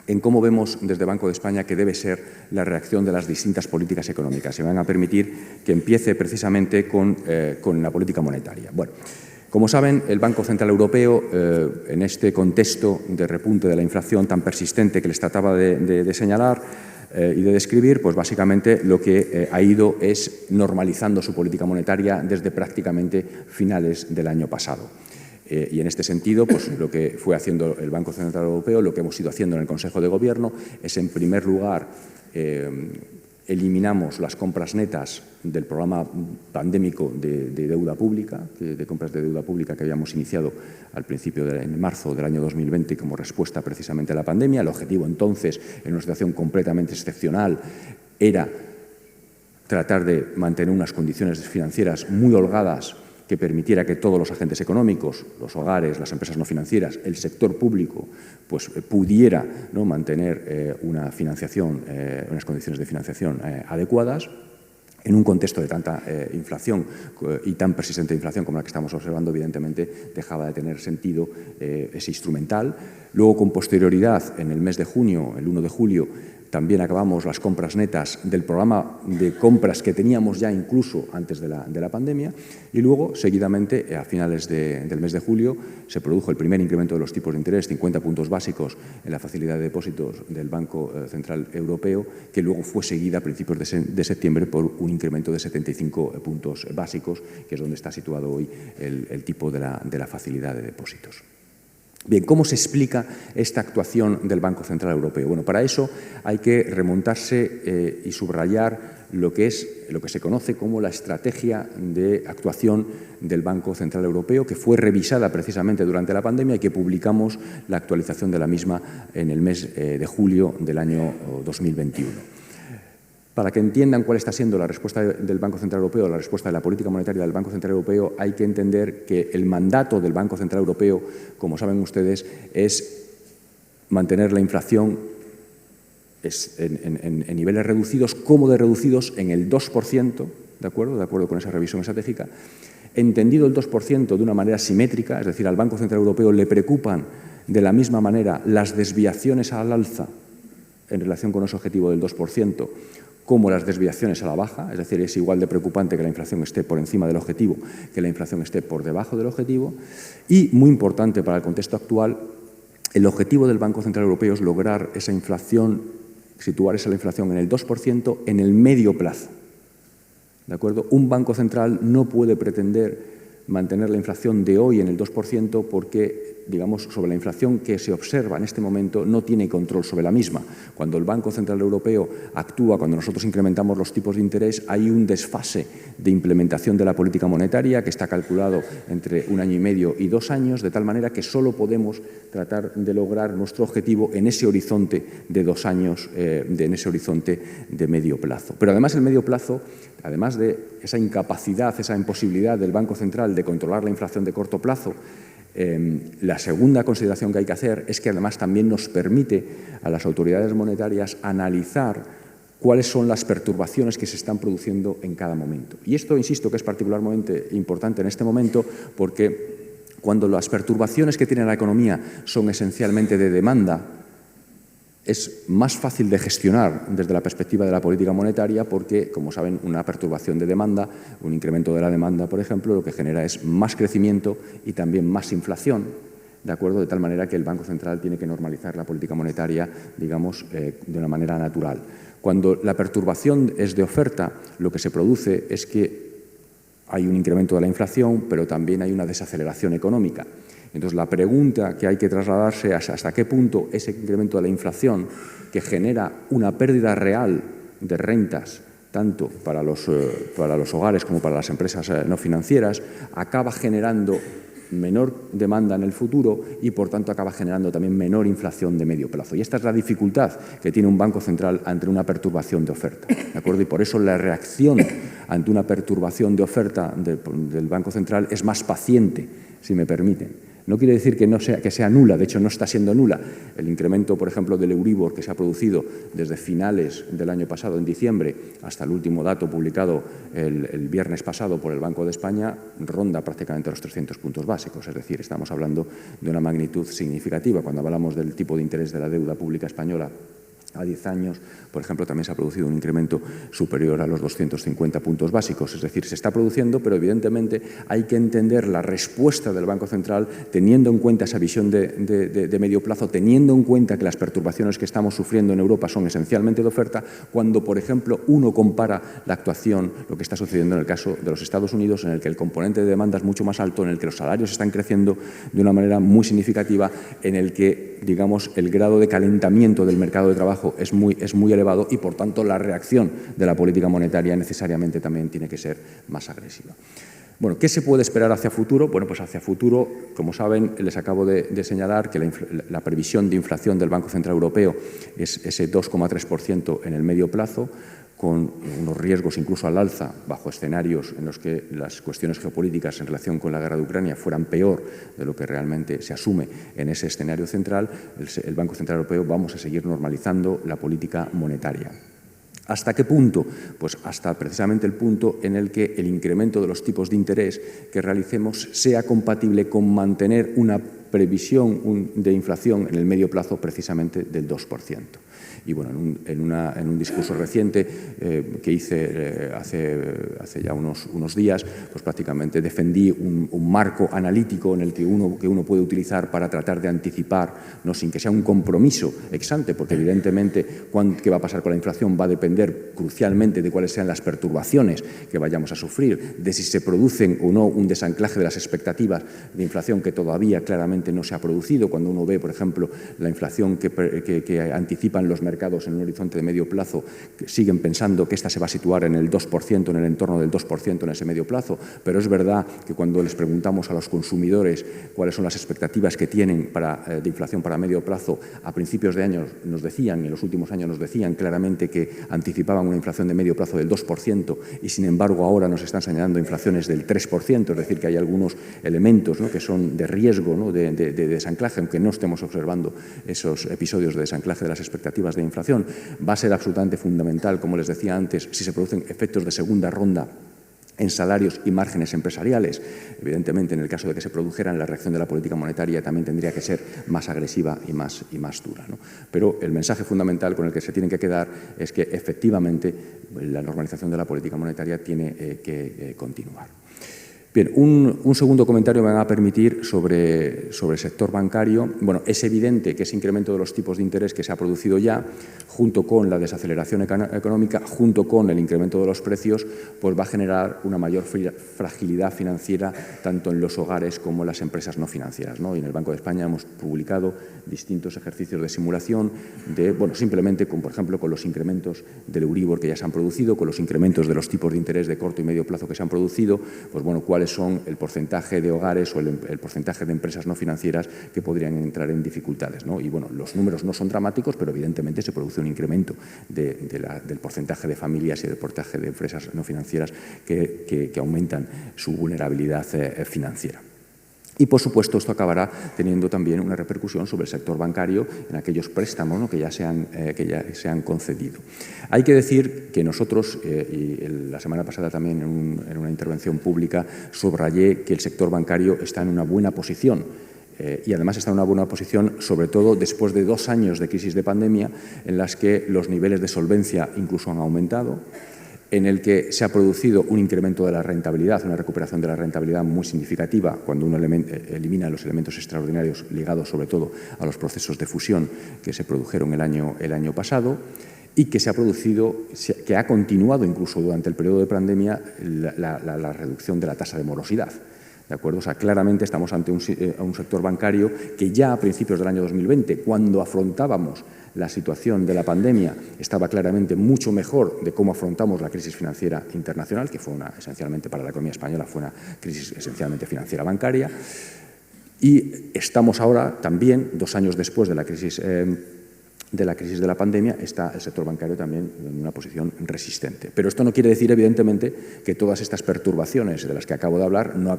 en cómo vemos desde Banco de España que debe ser la reacción de las distintas políticas económicas. Y me van a permitir que empiece precisamente con la política monetaria. Bueno, como saben, el Banco Central Europeo, en este contexto de repunte de la inflación tan persistente que les trataba de señalar y de describir, pues básicamente lo que ha ido es normalizando su política monetaria desde prácticamente finales del año pasado. Y en este sentido, pues lo que fue haciendo el Banco Central Europeo, lo que hemos ido haciendo en el Consejo de Gobierno, es, en primer lugar, eliminamos las compras netas del programa pandémico de deuda pública, de compras de deuda pública que habíamos iniciado al principio en marzo del año 2020 como respuesta precisamente a la pandemia. El objetivo entonces, en una situación completamente excepcional, era tratar de mantener unas condiciones financieras muy holgadas que permitiera que todos los agentes económicos, los hogares, las empresas no financieras, el sector público, pues pudiera, ¿no?, mantener una financiación, unas condiciones de financiación adecuadas. En un contexto de tanta inflación y tan persistente inflación como la que estamos observando, evidentemente dejaba de tener sentido ese instrumental. Luego, con posterioridad, en el mes de junio, el 1 de julio, también acabamos las compras netas del programa de compras que teníamos ya incluso antes de la pandemia, y luego, seguidamente, a finales del mes de julio, se produjo el primer incremento de los tipos de interés, 50 puntos básicos en la facilidad de depósitos del Banco Central Europeo, que luego fue seguida a principios de septiembre por un incremento de 75 puntos básicos, que es donde está situado hoy el tipo de la facilidad de depósitos. Bien, ¿cómo se explica esta actuación del Banco Central Europeo? Bueno, para eso hay que remontarse y subrayar lo que se conoce como la estrategia de actuación del Banco Central Europeo, que fue revisada precisamente durante la pandemia y que publicamos la actualización de la misma en el mes de julio del año 2021. Para que entiendan cuál está siendo la respuesta del Banco Central Europeo, la respuesta de la política monetaria del Banco Central Europeo, hay que entender que el mandato del Banco Central Europeo, como saben ustedes, es mantener la inflación en niveles reducidos, cómodos reducidos en el 2%, ¿de acuerdo con esa revisión estratégica? Entendido el 2% de una manera simétrica, es decir, al Banco Central Europeo le preocupan de la misma manera las desviaciones al alza en relación con ese objetivo del 2%, como las desviaciones a la baja, es decir, es igual de preocupante que la inflación esté por encima del objetivo que la inflación esté por debajo del objetivo. Y, muy importante para el contexto actual, el objetivo del Banco Central Europeo es lograr esa inflación, situar esa inflación en el 2% en el medio plazo. ¿De acuerdo? Un Banco Central no puede pretender mantener la inflación de hoy en el 2% porque digamos, sobre la inflación que se observa en este momento no tiene control sobre la misma. Cuando el Banco Central Europeo actúa, cuando nosotros incrementamos los tipos de interés, hay un desfase de implementación de la política monetaria que está calculado entre 1 año y medio y 2 años, de tal manera que solo podemos tratar de lograr nuestro objetivo en ese horizonte de 2 años, en ese horizonte de medio plazo. Pero además el medio plazo, además de esa incapacidad, esa imposibilidad del Banco Central de controlar la inflación de corto plazo, la segunda consideración que hay que hacer es que además también nos permite a las autoridades monetarias analizar cuáles son las perturbaciones que se están produciendo en cada momento. Y esto, insisto, que es particularmente importante en este momento porque cuando las perturbaciones que tiene la economía son esencialmente de demanda, es más fácil de gestionar desde la perspectiva de la política monetaria porque, como saben, una perturbación de demanda, un incremento de la demanda, por ejemplo, lo que genera es más crecimiento y también más inflación, ¿de acuerdo? De tal manera que el Banco Central tiene que normalizar la política monetaria, digamos, de una manera natural. Cuando la perturbación es de oferta, lo que se produce es que hay un incremento de la inflación, pero también hay una desaceleración económica. Entonces, la pregunta que hay que trasladarse es hasta qué punto ese incremento de la inflación, que genera una pérdida real de rentas, tanto para los hogares como para las empresas no financieras, acaba generando menor demanda en el futuro y, por tanto, acaba generando también menor inflación de medio plazo. Y esta es la dificultad que tiene un Banco Central ante una perturbación de oferta, ¿de acuerdo? Y por eso la reacción ante una perturbación de oferta del Banco Central es más paciente, si me permiten. No quiere decir que sea nula, de hecho no está siendo nula. El incremento, por ejemplo, del Euribor que se ha producido desde finales del año pasado, en diciembre, hasta el último dato publicado el viernes pasado por el Banco de España, ronda prácticamente los 300 puntos básicos. Es decir, estamos hablando de una magnitud significativa. Cuando hablamos del tipo de interés de la deuda pública española a 10 años, por ejemplo, también se ha producido un incremento superior a los 250 puntos básicos. Es decir, se está produciendo, pero evidentemente hay que entender la respuesta del Banco Central teniendo en cuenta esa visión de medio plazo, teniendo en cuenta que las perturbaciones que estamos sufriendo en Europa son esencialmente de oferta, cuando, por ejemplo, uno compara la actuación, lo que está sucediendo en el caso de los Estados Unidos, en el que el componente de demanda es mucho más alto, en el que los salarios están creciendo de una manera muy significativa, en el que, digamos, el grado de calentamiento del mercado de trabajo es muy elevado y, por tanto, la reacción de la política monetaria necesariamente también tiene que ser más agresiva. Bueno, ¿qué se puede esperar hacia futuro? Bueno, pues hacia futuro, como saben, les acabo de señalar que la previsión de inflación del Banco Central Europeo es ese 2,3% en el medio plazo, con unos riesgos incluso al alza bajo escenarios en los que las cuestiones geopolíticas en relación con la guerra de Ucrania fueran peor de lo que realmente se asume en ese escenario central. El Banco Central Europeo vamos a seguir normalizando la política monetaria. ¿Hasta qué punto? Pues hasta precisamente el punto en el que el incremento de los tipos de interés que realicemos sea compatible con mantener una previsión de inflación en el medio plazo precisamente del 2%. Y bueno, en un discurso reciente que hice hace ya unos días, pues prácticamente defendí un marco analítico en el que uno puede utilizar para tratar de anticipar, no sin que sea un compromiso ex ante, porque evidentemente qué va a pasar con la inflación va a depender crucialmente de cuáles sean las perturbaciones que vayamos a sufrir, de si se producen o no un desanclaje de las expectativas de inflación que todavía claramente no se ha producido. Cuando uno ve, por ejemplo, la inflación que anticipan los mercados en un horizonte de medio plazo, que siguen pensando que esta se va a situar en el 2%, en el entorno del 2% en ese medio plazo, pero es verdad que cuando les preguntamos a los consumidores cuáles son las expectativas que tienen de inflación para medio plazo, a principios de año nos decían, y en los últimos años nos decían claramente que anticipaban una inflación de medio plazo del 2% y sin embargo ahora nos están señalando inflaciones del 3%, es decir, que hay algunos elementos, ¿no?, que son de riesgo, ¿no?, de desanclaje, aunque no estemos observando esos episodios de desanclaje de las expectativas de inflación. Va a ser absolutamente fundamental, como les decía antes, si se producen efectos de segunda ronda en salarios y márgenes empresariales. Evidentemente, en el caso de que se produjeran, la reacción de la política monetaria también tendría que ser más agresiva y más dura, ¿no? Pero el mensaje fundamental con el que se tienen que quedar es que efectivamente la normalización de la política monetaria tiene que continuar. Bien, un segundo comentario me va a permitir sobre el sector bancario. Bueno, es evidente que ese incremento de los tipos de interés que se ha producido ya, junto con la desaceleración económica, junto con el incremento de los precios, pues va a generar una mayor fragilidad financiera tanto en los hogares como en las empresas no financieras, ¿no? Y en el Banco de España hemos publicado distintos ejercicios de simulación de, bueno, simplemente con, por ejemplo, con los incrementos del Euribor que ya se han producido, con los incrementos de los tipos de interés de corto y medio plazo que se han producido, pues bueno, cuáles son el porcentaje de hogares o el porcentaje de empresas no financieras que podrían entrar en dificultades, ¿no? Y bueno, los números no son dramáticos, pero evidentemente se produce un incremento del porcentaje de familias y del porcentaje de empresas no financieras que aumentan su vulnerabilidad financiera. Y, por supuesto, esto acabará teniendo también una repercusión sobre el sector bancario en aquellos préstamos, ¿no?, que ya se han concedido. Hay que decir que nosotros, y la semana pasada también en una intervención pública, subrayé que el sector bancario está en una buena posición. Y además está en una buena posición, sobre todo después de 2 años de crisis de pandemia, en las que los niveles de solvencia incluso han aumentado, en el que se ha producido un incremento de la rentabilidad, una recuperación de la rentabilidad muy significativa cuando uno elimina los elementos extraordinarios ligados sobre todo a los procesos de fusión que se produjeron el año pasado, y que que ha continuado incluso durante el periodo de pandemia la reducción de la tasa de morosidad. ¿De acuerdo? O sea, claramente estamos ante un sector bancario que ya a principios del año 2020, cuando afrontábamos la situación de la pandemia, estaba claramente mucho mejor de cómo afrontamos la crisis financiera internacional, que fue esencialmente para la economía española, fue una crisis esencialmente financiera bancaria. Y estamos ahora también, 2 años después de la crisis de la pandemia, está el sector bancario también en una posición resistente. Pero esto no quiere decir, evidentemente, que todas estas perturbaciones de las que acabo de hablar no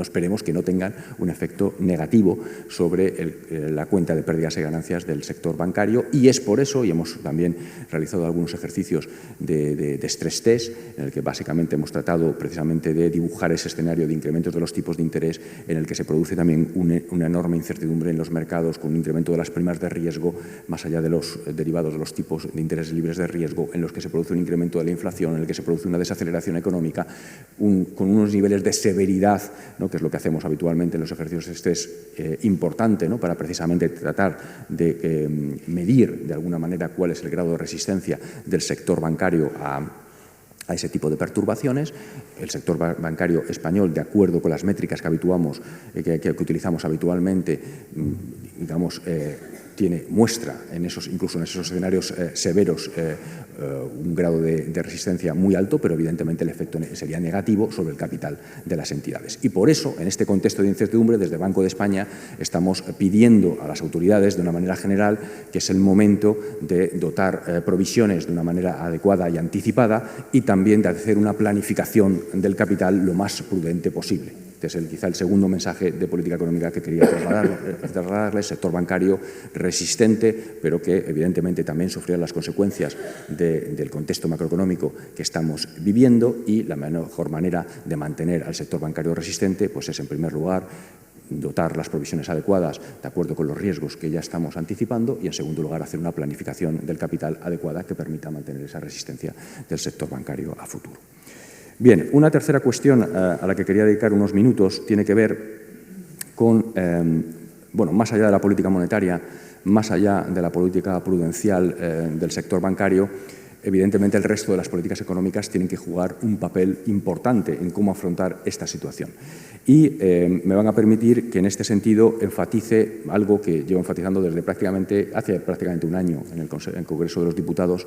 esperemos que no tengan un efecto negativo sobre la cuenta de pérdidas y ganancias del sector bancario, y es por eso, y hemos también realizado algunos ejercicios de stress test, en el que básicamente hemos tratado precisamente de dibujar ese escenario de incrementos de los tipos de interés, en el que se produce también una enorme incertidumbre en los mercados, con un incremento de las primas de riesgo, más allá de los derivados de los tipos de interés libres de riesgo, en los que se produce un incremento de la inflación, en el que se produce una desaceleración económica, con unos niveles de severidad, ¿no?, que es lo que hacemos habitualmente en los ejercicios de estrés, importante, ¿no?, para precisamente tratar de medir de alguna manera cuál es el grado de resistencia del sector bancario a ese tipo de perturbaciones. El sector bancario español, de acuerdo con las métricas que utilizamos habitualmente, digamos, muestra incluso en esos escenarios severos un grado de resistencia muy alto, pero evidentemente el efecto sería negativo sobre el capital de las entidades. Y por eso, en este contexto de incertidumbre, desde Banco de España estamos pidiendo a las autoridades, de una manera general, que es el momento de dotar provisiones de una manera adecuada y anticipada, y también de hacer una planificación del capital lo más prudente posible. Este es quizá el segundo mensaje de política económica que quería trasladarles: sector bancario resistente, pero que evidentemente también sufrirá las consecuencias del contexto macroeconómico que estamos viviendo, y la mejor manera de mantener al sector bancario resistente pues es, en primer lugar, dotar las provisiones adecuadas de acuerdo con los riesgos que ya estamos anticipando, y en segundo lugar hacer una planificación del capital adecuada que permita mantener esa resistencia del sector bancario a futuro. Bien, una tercera cuestión a la que quería dedicar unos minutos tiene que ver con, más allá de la política monetaria, más allá de la política prudencial del sector bancario, evidentemente el resto de las políticas económicas tienen que jugar un papel importante en cómo afrontar esta situación. Y me van a permitir que en este sentido enfatice algo que llevo enfatizando hace prácticamente un año en el Congreso de los Diputados,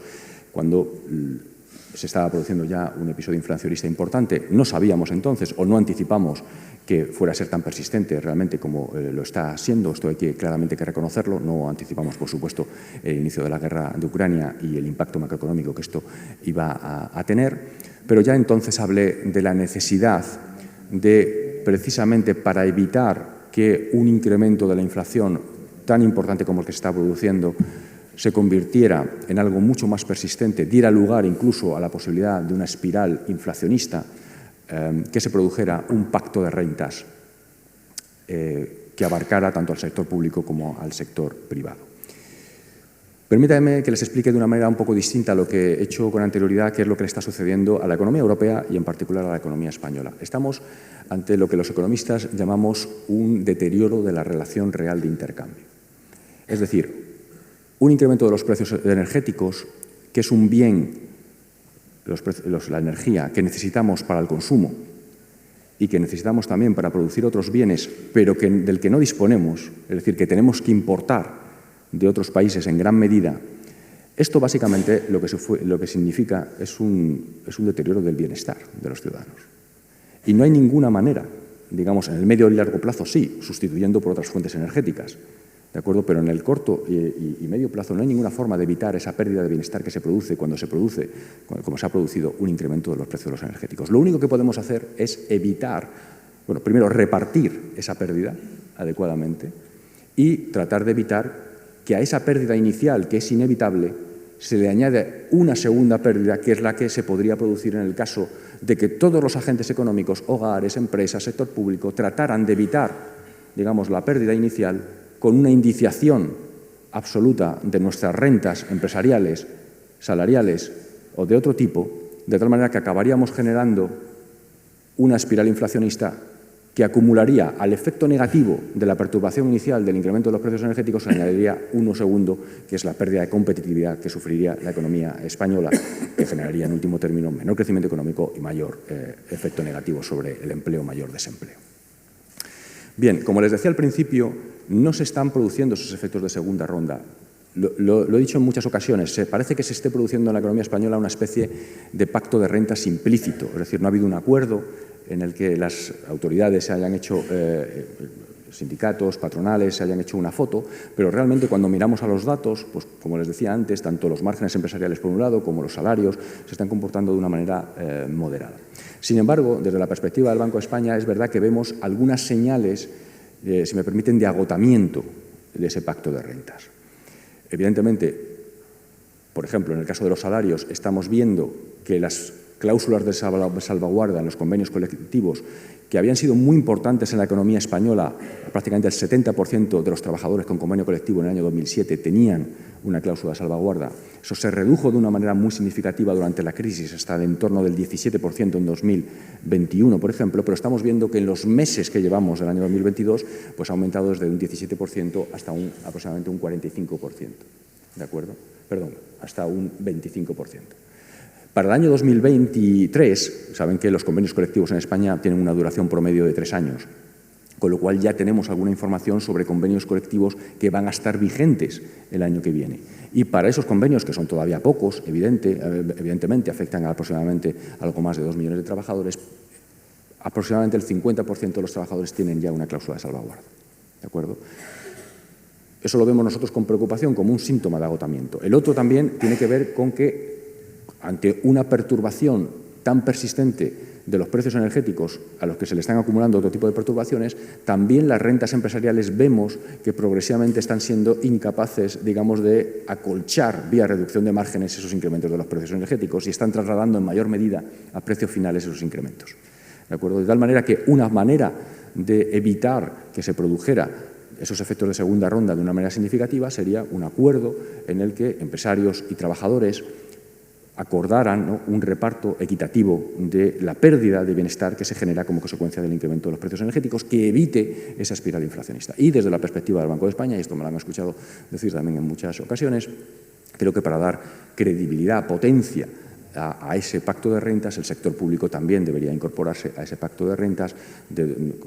cuando se estaba produciendo ya un episodio inflacionista importante. No sabíamos entonces, o no anticipamos, que fuera a ser tan persistente realmente como lo está siendo. Esto hay claramente que reconocerlo. No anticipamos, por supuesto, el inicio de la guerra de Ucrania y el impacto macroeconómico que esto iba a tener, pero ya entonces hablé de la necesidad de, precisamente para evitar que un incremento de la inflación tan importante como el que se está produciendo se convirtiera en algo mucho más persistente, diera lugar incluso a la posibilidad de una espiral inflacionista, que se produjera un pacto de rentas que abarcara tanto al sector público como al sector privado. Permítanme que les explique de una manera un poco distinta a lo que he hecho con anterioridad, qué es lo que le está sucediendo a la economía europea y en particular a la economía española. Estamos ante lo que los economistas llamamos un deterioro de la relación real de intercambio. Es decir, un incremento de los precios energéticos, que es un bien, la energía, que necesitamos para el consumo y que necesitamos también para producir otros bienes, pero del que no disponemos, es decir, que tenemos que importar de otros países en gran medida. Esto básicamente lo que significa es un deterioro del bienestar de los ciudadanos. Y no hay ninguna manera, digamos, en el medio y largo plazo sí, sustituyendo por otras fuentes energéticas, ¿de acuerdo? Pero en el corto y medio plazo no hay ninguna forma de evitar esa pérdida de bienestar que se produce cuando se produce, como se ha producido un incremento de los precios de los energéticos. Lo único que podemos hacer es evitar, bueno, primero repartir esa pérdida adecuadamente y tratar de evitar que a esa pérdida inicial, que es inevitable, se le añade una segunda pérdida, que es la que se podría producir en el caso de que todos los agentes económicos, hogares, empresas, sector público, trataran de evitar, digamos, la pérdida inicial con una indiciación absoluta de nuestras rentas empresariales, salariales o de otro tipo, de tal manera que acabaríamos generando una espiral inflacionista que acumularía al efecto negativo de la perturbación inicial del incremento de los precios energéticos, se añadiría uno segundo, que es la pérdida de competitividad que sufriría la economía española, que generaría en último término menor crecimiento económico y mayor efecto negativo sobre el empleo, mayor desempleo. Bien, como les decía al principio, no se están produciendo esos efectos de segunda ronda. Lo he dicho en muchas ocasiones, parece que se esté produciendo en la economía española una especie de pacto de rentas implícito, es decir, no ha habido un acuerdo en el que las autoridades se hayan hecho, sindicatos, patronales, se hayan hecho una foto, pero realmente cuando miramos a los datos, pues como les decía antes, tanto los márgenes empresariales por un lado como los salarios se están comportando de una manera moderada. Sin embargo, desde la perspectiva del Banco de España es verdad que vemos algunas señales, si me permiten, de agotamiento de ese pacto de rentas. Evidentemente, por ejemplo, en el caso de los salarios, estamos viendo que las cláusulas de salvaguarda en los convenios colectivos, que habían sido muy importantes en la economía española, prácticamente el 70% de los trabajadores con convenio colectivo en el año 2007 tenían una cláusula de salvaguarda. Eso se redujo de una manera muy significativa durante la crisis, hasta de en torno del 17% en 2021, por ejemplo, pero estamos viendo que en los meses que llevamos del año 2022, pues ha aumentado desde un 17% hasta aproximadamente un 45%, ¿de acuerdo? Perdón, hasta un 25%. Para el año 2023, saben que los convenios colectivos en España tienen una duración promedio de 3 años, con lo cual ya tenemos alguna información sobre convenios colectivos que van a estar vigentes el año que viene. Y para esos convenios, que son todavía pocos, evidentemente afectan a aproximadamente algo más de 2 millones de trabajadores, aproximadamente el 50% de los trabajadores tienen ya una cláusula de salvaguarda. ¿De acuerdo? Eso lo vemos nosotros con preocupación, como un síntoma de agotamiento. El otro también tiene que ver con que ante una perturbación tan persistente de los precios energéticos a los que se le están acumulando otro tipo de perturbaciones, también las rentas empresariales vemos que progresivamente están siendo incapaces, digamos, de acolchar vía reducción de márgenes esos incrementos de los precios energéticos y están trasladando en mayor medida a precios finales esos incrementos. ¿De acuerdo? De tal manera que una manera de evitar que se produjera esos efectos de segunda ronda de una manera significativa sería un acuerdo en el que empresarios y trabajadores acordaran, ¿no?, un reparto equitativo de la pérdida de bienestar que se genera como consecuencia del incremento de los precios energéticos, que evite esa espiral inflacionista. Y desde la perspectiva del Banco de España, y esto me lo han escuchado decir también en muchas ocasiones, creo que para dar credibilidad, potencia a ese pacto de rentas, el sector público también debería incorporarse a ese pacto de rentas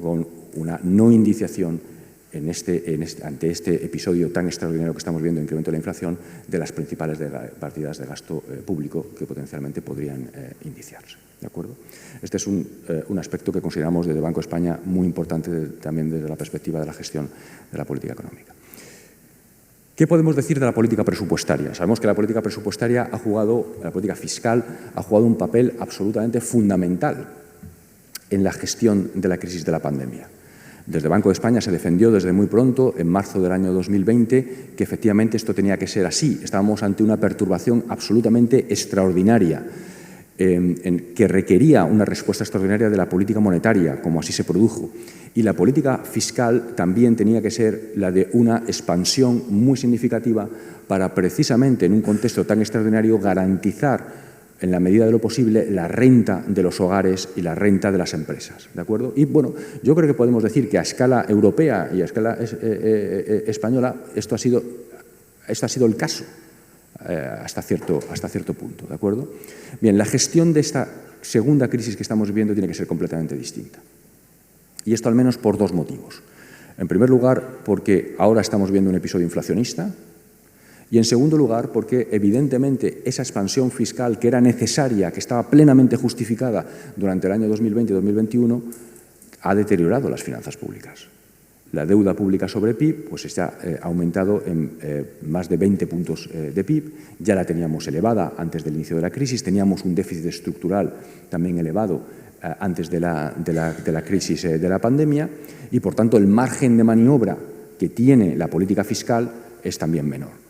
con una no indiciación ante este episodio tan extraordinario que estamos viendo, incremento de la inflación, de las principales partidas de gasto público que potencialmente podrían indiciarse. ¿De acuerdo? Este es un aspecto que consideramos desde el Banco de España muy importante también desde la perspectiva de la gestión de la política económica. ¿Qué podemos decir de la política presupuestaria? Sabemos que la política presupuestaria la política fiscal ha jugado un papel absolutamente fundamental en la gestión de la crisis de la pandemia. Desde el Banco de España se defendió desde muy pronto, en marzo del año 2020, que efectivamente esto tenía que ser así. Estábamos ante una perturbación absolutamente extraordinaria, que requería una respuesta extraordinaria de la política monetaria, como así se produjo. Y la política fiscal también tenía que ser la de una expansión muy significativa para precisamente en un contexto tan extraordinario garantizar en la medida de lo posible la renta de los hogares y la renta de las empresas, ¿de acuerdo? Y bueno, yo creo que podemos decir que a escala europea y a escala española esto ha sido el caso hasta cierto punto, ¿de acuerdo? Bien, la gestión de esta segunda crisis que estamos viviendo tiene que ser completamente distinta. Y esto al menos por dos motivos. En primer lugar, porque ahora estamos viendo un episodio inflacionista, y en segundo lugar, porque evidentemente esa expansión fiscal que era necesaria, que estaba plenamente justificada durante el año 2020 y 2021, ha deteriorado las finanzas públicas. La deuda pública sobre PIB pues está aumentado en más de 20 puntos de PIB. Ya la teníamos elevada antes del inicio de la crisis, teníamos un déficit estructural también elevado antes de la crisis de la pandemia y, por tanto, el margen de maniobra que tiene la política fiscal es también menor.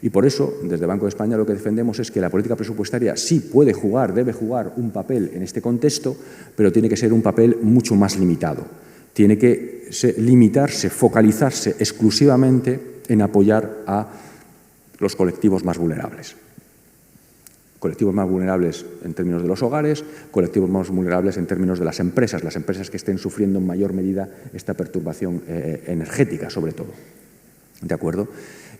Y por eso, desde Banco de España, lo que defendemos es que la política presupuestaria sí puede jugar, debe jugar un papel en este contexto, pero tiene que ser un papel mucho más limitado. Tiene que limitarse, focalizarse exclusivamente en apoyar a los colectivos más vulnerables. Colectivos más vulnerables en términos de los hogares, colectivos más vulnerables en términos de las empresas que estén sufriendo en mayor medida esta perturbación energética, sobre todo. ¿De acuerdo?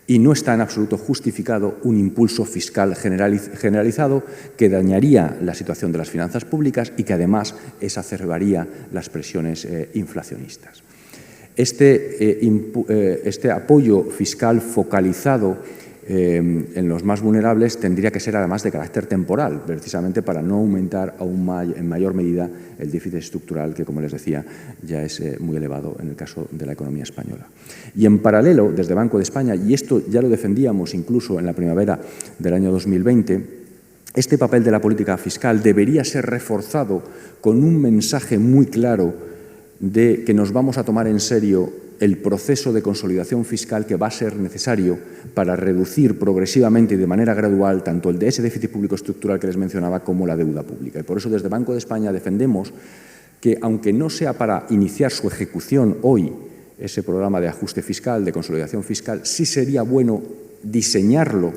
Y no está en absoluto justificado un impulso fiscal generalizado que dañaría la situación de las finanzas públicas y que además exacerbaría las presiones inflacionistas. Este apoyo fiscal focalizado en los más vulnerables tendría que ser además de carácter temporal, precisamente para no aumentar aún en mayor medida el déficit estructural que, como les decía, ya es muy elevado en el caso de la economía española. Y en paralelo, desde Banco de España, y esto ya lo defendíamos incluso en la primavera del año 2020, este papel de la política fiscal debería ser reforzado con un mensaje muy claro de que nos vamos a tomar en serio el proceso de consolidación fiscal que va a ser necesario para reducir progresivamente y de manera gradual tanto el de ese déficit público estructural que les mencionaba como la deuda pública. Y por eso desde Banco de España defendemos que, aunque no sea para iniciar su ejecución hoy, ese programa de ajuste fiscal, de consolidación fiscal, sí sería bueno diseñarlo,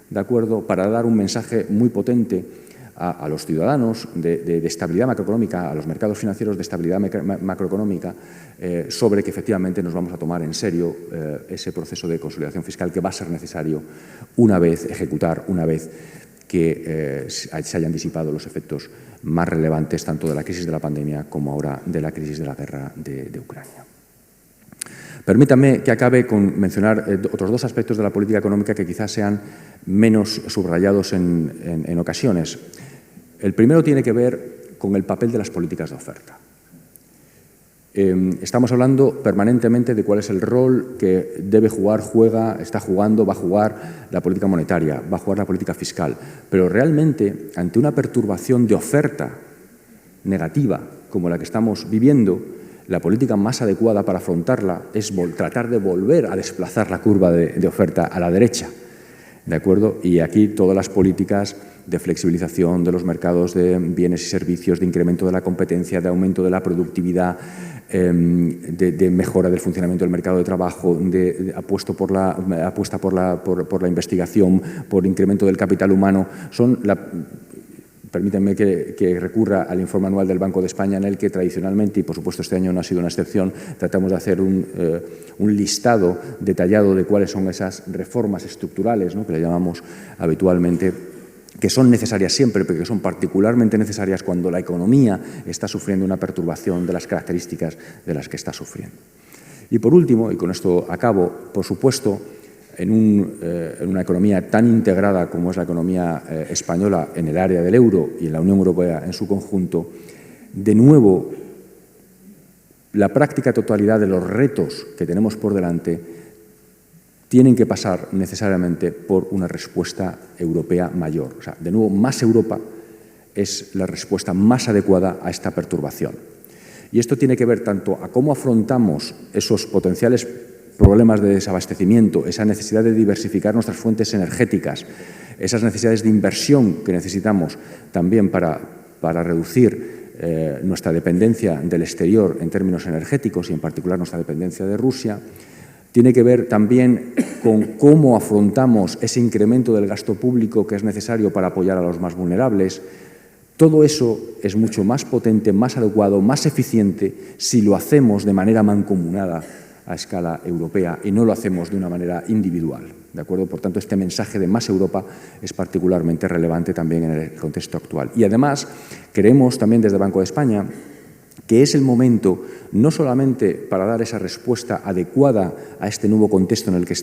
¿de acuerdo?, para dar un mensaje muy potente a los ciudadanos de estabilidad macroeconómica, a los mercados financieros de estabilidad macroeconómica, sobre que efectivamente nos vamos a tomar en serio ese proceso de consolidación fiscal que va a ser necesario una vez que se hayan disipado los efectos más relevantes tanto de la crisis de la pandemia como ahora de la crisis de la guerra de Ucrania. Permítanme que acabe con mencionar otros dos aspectos de la política económica que quizás sean menos subrayados en ocasiones. El primero tiene que ver con el papel de las políticas de oferta. Estamos hablando permanentemente de cuál es el rol que debe jugar, está jugando, va a jugar la política monetaria, va a jugar la política fiscal. Pero realmente, ante una perturbación de oferta negativa como la que estamos viviendo, la política más adecuada para afrontarla es tratar de volver a desplazar la curva de oferta a la derecha, ¿de acuerdo? Y aquí todas las políticas de flexibilización de los mercados de bienes y servicios, de incremento de la competencia, de aumento de la productividad, de mejora del funcionamiento del mercado de trabajo, de apuesta por la investigación, por incremento del capital humano, son permítanme que recurra al informe anual del Banco de España, en el que tradicionalmente, y por supuesto este año no ha sido una excepción, tratamos de hacer un listado detallado de cuáles son esas reformas estructurales, ¿no?, que le llamamos habitualmente, que son necesarias siempre, pero que son particularmente necesarias cuando la economía está sufriendo una perturbación de las características de las que está sufriendo. Y por último, y con esto acabo, por supuesto, en una economía tan integrada como es la economía española en el área del euro y en la Unión Europea en su conjunto, de nuevo, la práctica totalidad de los retos que tenemos por delante tienen que pasar necesariamente por una respuesta europea mayor. O sea, de nuevo, más Europa es la respuesta más adecuada a esta perturbación. Y esto tiene que ver tanto a cómo afrontamos esos potenciales problemas de desabastecimiento, esa necesidad de diversificar nuestras fuentes energéticas, esas necesidades de inversión que necesitamos también para reducir nuestra dependencia del exterior en términos energéticos y en particular nuestra dependencia de Rusia, tiene que ver también con cómo afrontamos ese incremento del gasto público que es necesario para apoyar a los más vulnerables. Todo eso es mucho más potente, más adecuado, más eficiente si lo hacemos de manera mancomunada a escala europea y no lo hacemos de una manera individual, ¿de acuerdo? Por tanto, este mensaje de más Europa es particularmente relevante también en el contexto actual. Y además, creemos también desde Banco de España que es el momento no solamente para dar esa respuesta adecuada a este nuevo contexto en el que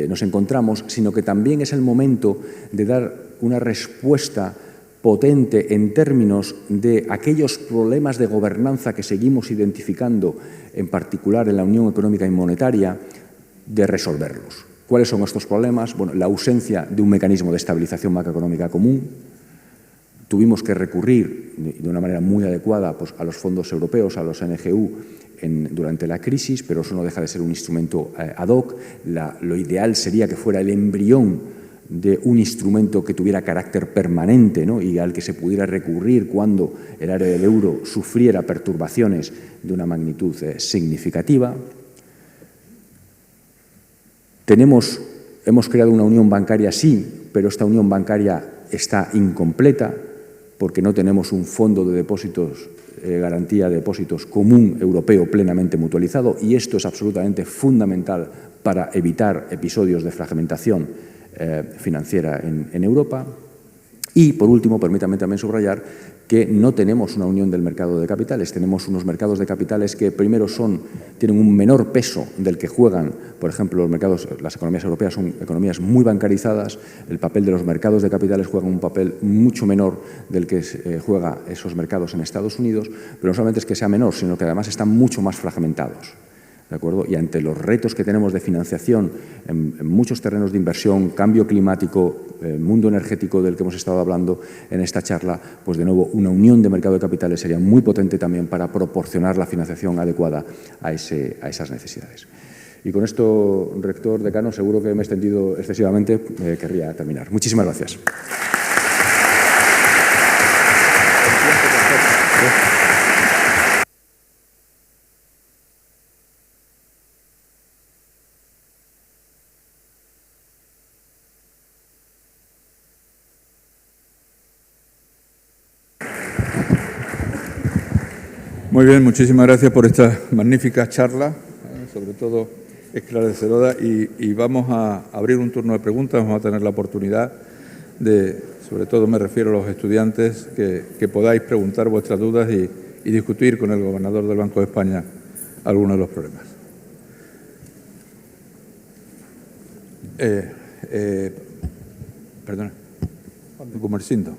nos encontramos, sino que también es el momento de dar una respuesta potente en términos de aquellos problemas de gobernanza que seguimos identificando, en particular en la Unión Económica y Monetaria, de resolverlos. ¿Cuáles son estos problemas? Bueno, la ausencia de un mecanismo de estabilización macroeconómica común. Tuvimos que recurrir de una manera muy adecuada pues, a los fondos europeos, a los NGU, durante la crisis, pero eso no deja de ser un instrumento ad hoc. Lo ideal sería que fuera el embrión de un instrumento que tuviera carácter permanente, ¿no? Y al que se pudiera recurrir cuando el área del euro sufriera perturbaciones de una magnitud significativa. Hemos creado una unión bancaria, sí, pero esta unión bancaria está incompleta porque no tenemos un fondo de depósitos, garantía de depósitos común europeo plenamente mutualizado, y esto es absolutamente fundamental para evitar episodios de fragmentación financiera en Europa. Y, por último, permítanme también subrayar que no tenemos una unión del mercado de capitales. Tenemos unos mercados de capitales que, primero, tienen un menor peso del que juegan, por ejemplo, las economías europeas son economías muy bancarizadas. El papel de los mercados de capitales juega un papel mucho menor del que juega esos mercados en Estados Unidos, pero no solamente es que sea menor, sino que además están mucho más fragmentados. ¿De acuerdo? Y ante los retos que tenemos de financiación en muchos terrenos de inversión, cambio climático, mundo energético del que hemos estado hablando en esta charla, pues de nuevo una unión de mercado de capitales sería muy potente también para proporcionar la financiación adecuada a esas necesidades. Y con esto, rector, decano, seguro que me he extendido excesivamente, querría terminar. Muchísimas gracias. Muy bien, muchísimas gracias por esta magnífica charla, sobre todo esclarecedora, y vamos a abrir un turno de preguntas. Vamos a tener la oportunidad de, sobre todo me refiero a los estudiantes, que podáis preguntar vuestras dudas y discutir con el gobernador del Banco de España algunos de los problemas. Perdona, Gumersindo.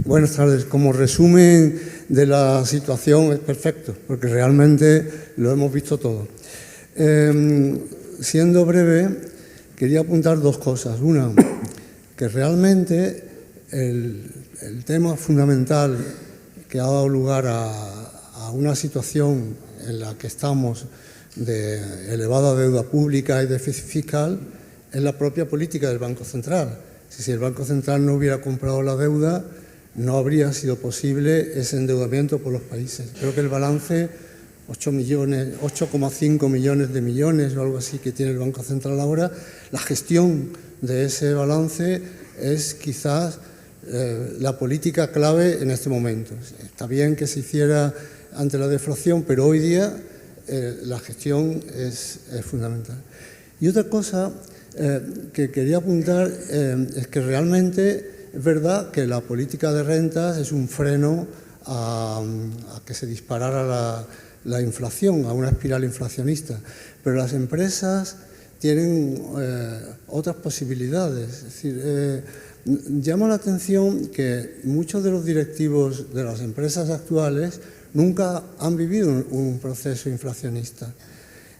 Buenas tardes. Como resumen de la situación es perfecto, porque realmente lo hemos visto todo. Siendo breve, quería apuntar dos cosas. Una, que realmente el tema fundamental que ha dado lugar a una situación en la que estamos de elevada deuda pública y déficit fiscal es la propia política del Banco Central. Si el Banco Central no hubiera comprado la deuda, no habría sido posible ese endeudamiento por los países. Creo que el balance, 8,5 millones de millones o algo así que tiene el Banco Central ahora, la gestión de ese balance es quizás la política clave en este momento. Está bien que se hiciera ante la deflación, pero hoy día la gestión es fundamental. Y otra cosa que quería apuntar es que realmente es verdad que la política de rentas es un freno a que se disparara la inflación, a una espiral inflacionista, pero las empresas tienen otras posibilidades. Es decir, llama la atención que muchos de los directivos de las empresas actuales nunca han vivido un proceso inflacionista.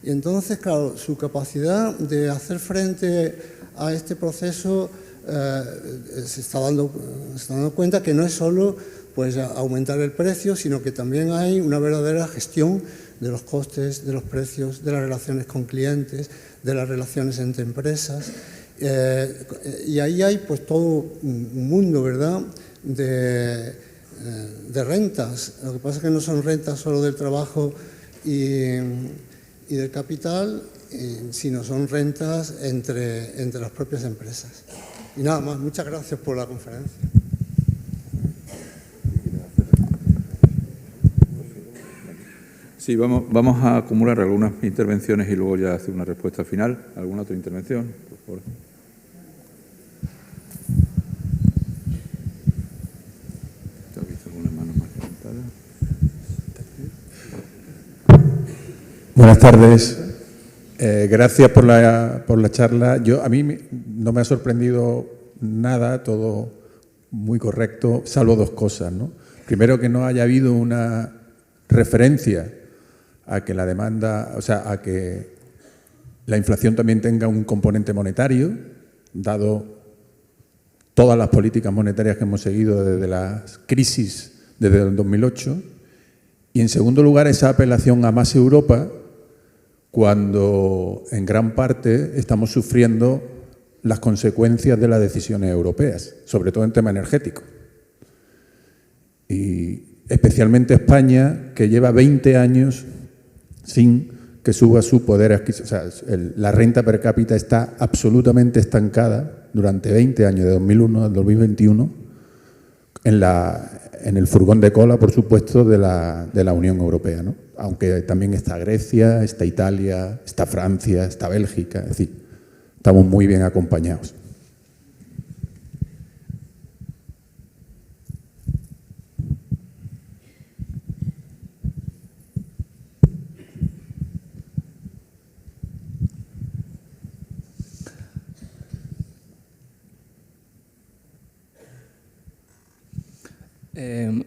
Y entonces, claro, su capacidad de hacer frente a este proceso se está dando cuenta que no es solo pues aumentar el precio, sino que también hay una verdadera gestión de los costes, de los precios, de las relaciones con clientes, de las relaciones entre empresas. Y ahí hay pues todo un mundo, ¿verdad?, de rentas. Lo que pasa es que no son rentas solo del trabajo y del capital, sino son rentas entre las propias empresas. Y nada más, muchas gracias por la conferencia. Sí, vamos a acumular algunas intervenciones y luego ya hacer una respuesta final. ¿Alguna otra intervención? Por favor. ¿Has visto alguna mano más levantada? Buenas tardes. Gracias por la charla. A mí no me ha sorprendido nada, todo muy correcto, salvo dos cosas, ¿no? Primero, que no haya habido una referencia a que la demanda, o sea, a que la inflación también tenga un componente monetario, dado todas las políticas monetarias que hemos seguido desde las crisis, desde el 2008. Y en segundo lugar, esa apelación a más Europa, cuando en gran parte estamos sufriendo las consecuencias de las decisiones europeas, sobre todo en tema energético. Y especialmente España, que lleva 20 años sin que suba su poder adquisitivo. O sea, la renta per cápita está absolutamente estancada durante 20 años, de 2001 al 2021, en el furgón de cola, por supuesto, de la Unión Europea, ¿no? Aunque también está Grecia, está Italia, está Francia, está Bélgica, es decir, estamos muy bien acompañados.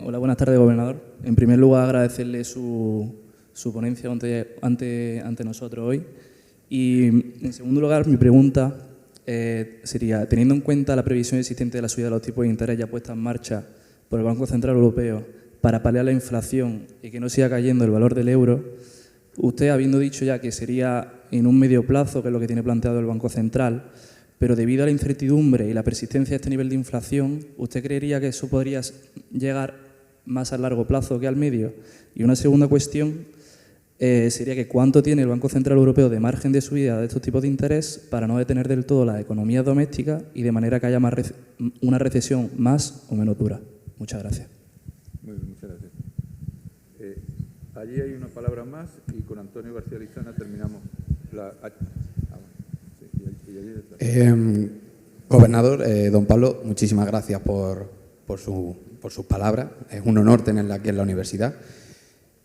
Hola, buenas tardes, gobernador. En primer lugar, agradecerle su ponencia ante nosotros hoy. Y, en segundo lugar, mi pregunta sería, teniendo en cuenta la previsión existente de la subida de los tipos de interés ya puesta en marcha por el Banco Central Europeo para paliar la inflación y que no siga cayendo el valor del euro, usted, habiendo dicho ya que sería en un medio plazo, que es lo que tiene planteado el Banco Central, pero debido a la incertidumbre y la persistencia de este nivel de inflación, ¿usted creería que eso podría llegar más a largo plazo que al medio? Y una segunda cuestión sería que ¿cuánto tiene el Banco Central Europeo de margen de subida de estos tipos de interés para no detener del todo la economía doméstica y de manera que haya una recesión más o menos dura? Muchas gracias. Muy bien, muchas gracias. Allí hay una palabra más y con Antonio García Lizana terminamos la... Gobernador, don Pablo, muchísimas gracias por sus palabras. Es un honor tenerla aquí en la universidad.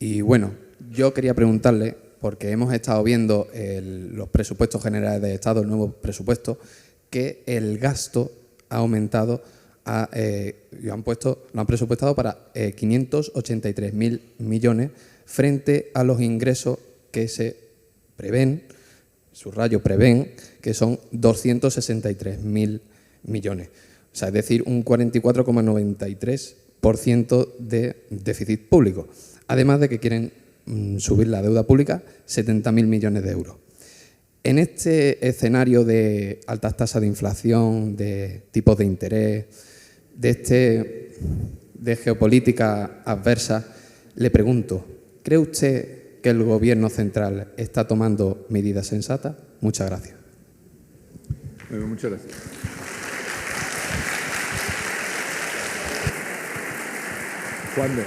Y bueno, yo quería preguntarle, porque hemos estado viendo los presupuestos generales del Estado, el nuevo presupuesto, que el gasto ha aumentado, lo han presupuestado para 583.000 millones frente a los ingresos que se prevén, subrayo prevén, que son 263.000 millones. O sea, es decir, un 44,93% de déficit público. Además de que quieren subir la deuda pública 70.000 millones de euros. En este escenario de altas tasas de inflación, de tipos de interés, de geopolítica adversa, le pregunto, ¿cree usted que el Gobierno central está tomando medidas sensatas? Muchas gracias. Muchas gracias. ¿Cuándo?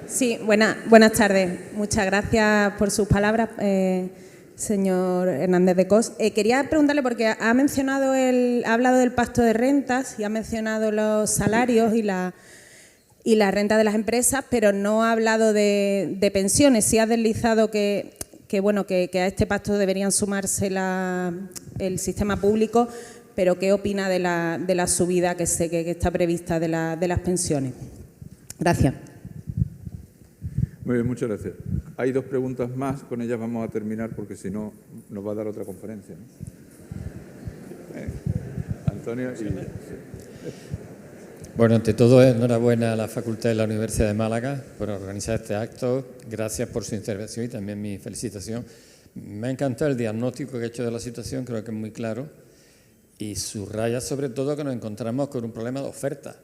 Sí, buenas tardes. Muchas gracias por sus palabras, señor Hernández de Cos. Quería preguntarle, porque ha hablado del pacto de rentas y ha mencionado los salarios y la renta de las empresas, pero no ha hablado de pensiones. Sí ha deslizado que a este pacto deberían sumarse el sistema público, pero ¿qué opina de la subida que está prevista de las pensiones? Gracias. Muy bien, muchas gracias. Hay 2 preguntas más, con ellas vamos a terminar porque si no nos va a dar otra conferencia, ¿no? Antonio y... Bueno, ante todo, enhorabuena a la Facultad de la Universidad de Málaga por organizar este acto. Gracias por su intervención y también mi felicitación. Me ha encantado el diagnóstico que ha hecho de la situación, creo que es muy claro, y subraya sobre todo que nos encontramos con un problema de oferta.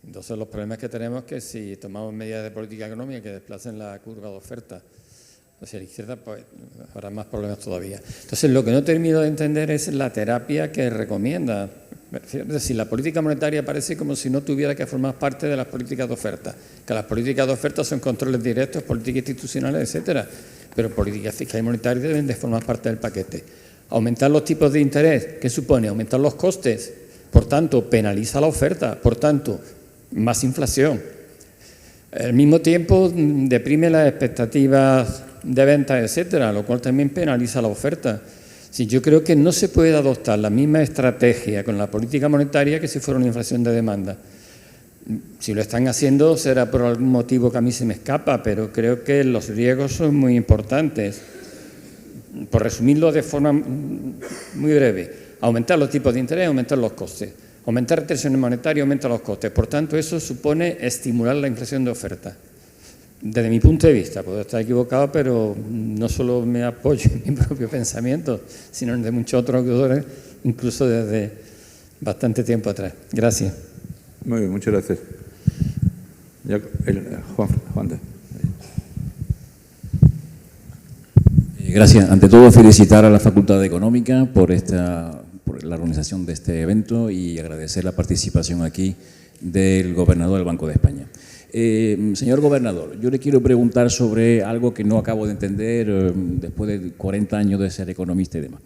Entonces, los problemas que tenemos es que si tomamos medidas de política económica que desplacen la curva de oferta hacia la izquierda, pues habrá más problemas todavía. Entonces, lo que no termino de entender es la terapia que recomienda. Es decir, la política monetaria parece como si no tuviera que formar parte de las políticas de oferta, que las políticas de oferta son controles directos, políticas institucionales, etcétera, pero políticas fiscales y monetarias deben de formar parte del paquete. Aumentar los tipos de interés, ¿qué supone? Aumentar los costes, por tanto, penaliza la oferta, por tanto, más inflación. Al mismo tiempo, deprime las expectativas de ventas, etcétera, lo cual también penaliza la oferta. Sí, yo creo que no se puede adoptar la misma estrategia con la política monetaria que si fuera una inflación de demanda. Si lo están haciendo será por algún motivo que a mí se me escapa, pero creo que los riesgos son muy importantes. Por resumirlo de forma muy breve, aumentar los tipos de interés, aumentar los costes. Aumentar retenciones monetarias, aumenta los costes. Por tanto, eso supone estimular la inflación de oferta. Desde mi punto de vista, puedo estar equivocado, pero no solo me apoyo en mi propio pensamiento, sino en de muchos otros autores, incluso desde bastante tiempo atrás. Gracias. Muy bien, muchas gracias. Juan. Gracias. Ante todo, felicitar a la Facultad de Económica por la organización de este evento y agradecer la participación aquí del gobernador del Banco de España. Señor gobernador, yo le quiero preguntar sobre algo que no acabo de entender después de 40 años de ser economista y demás.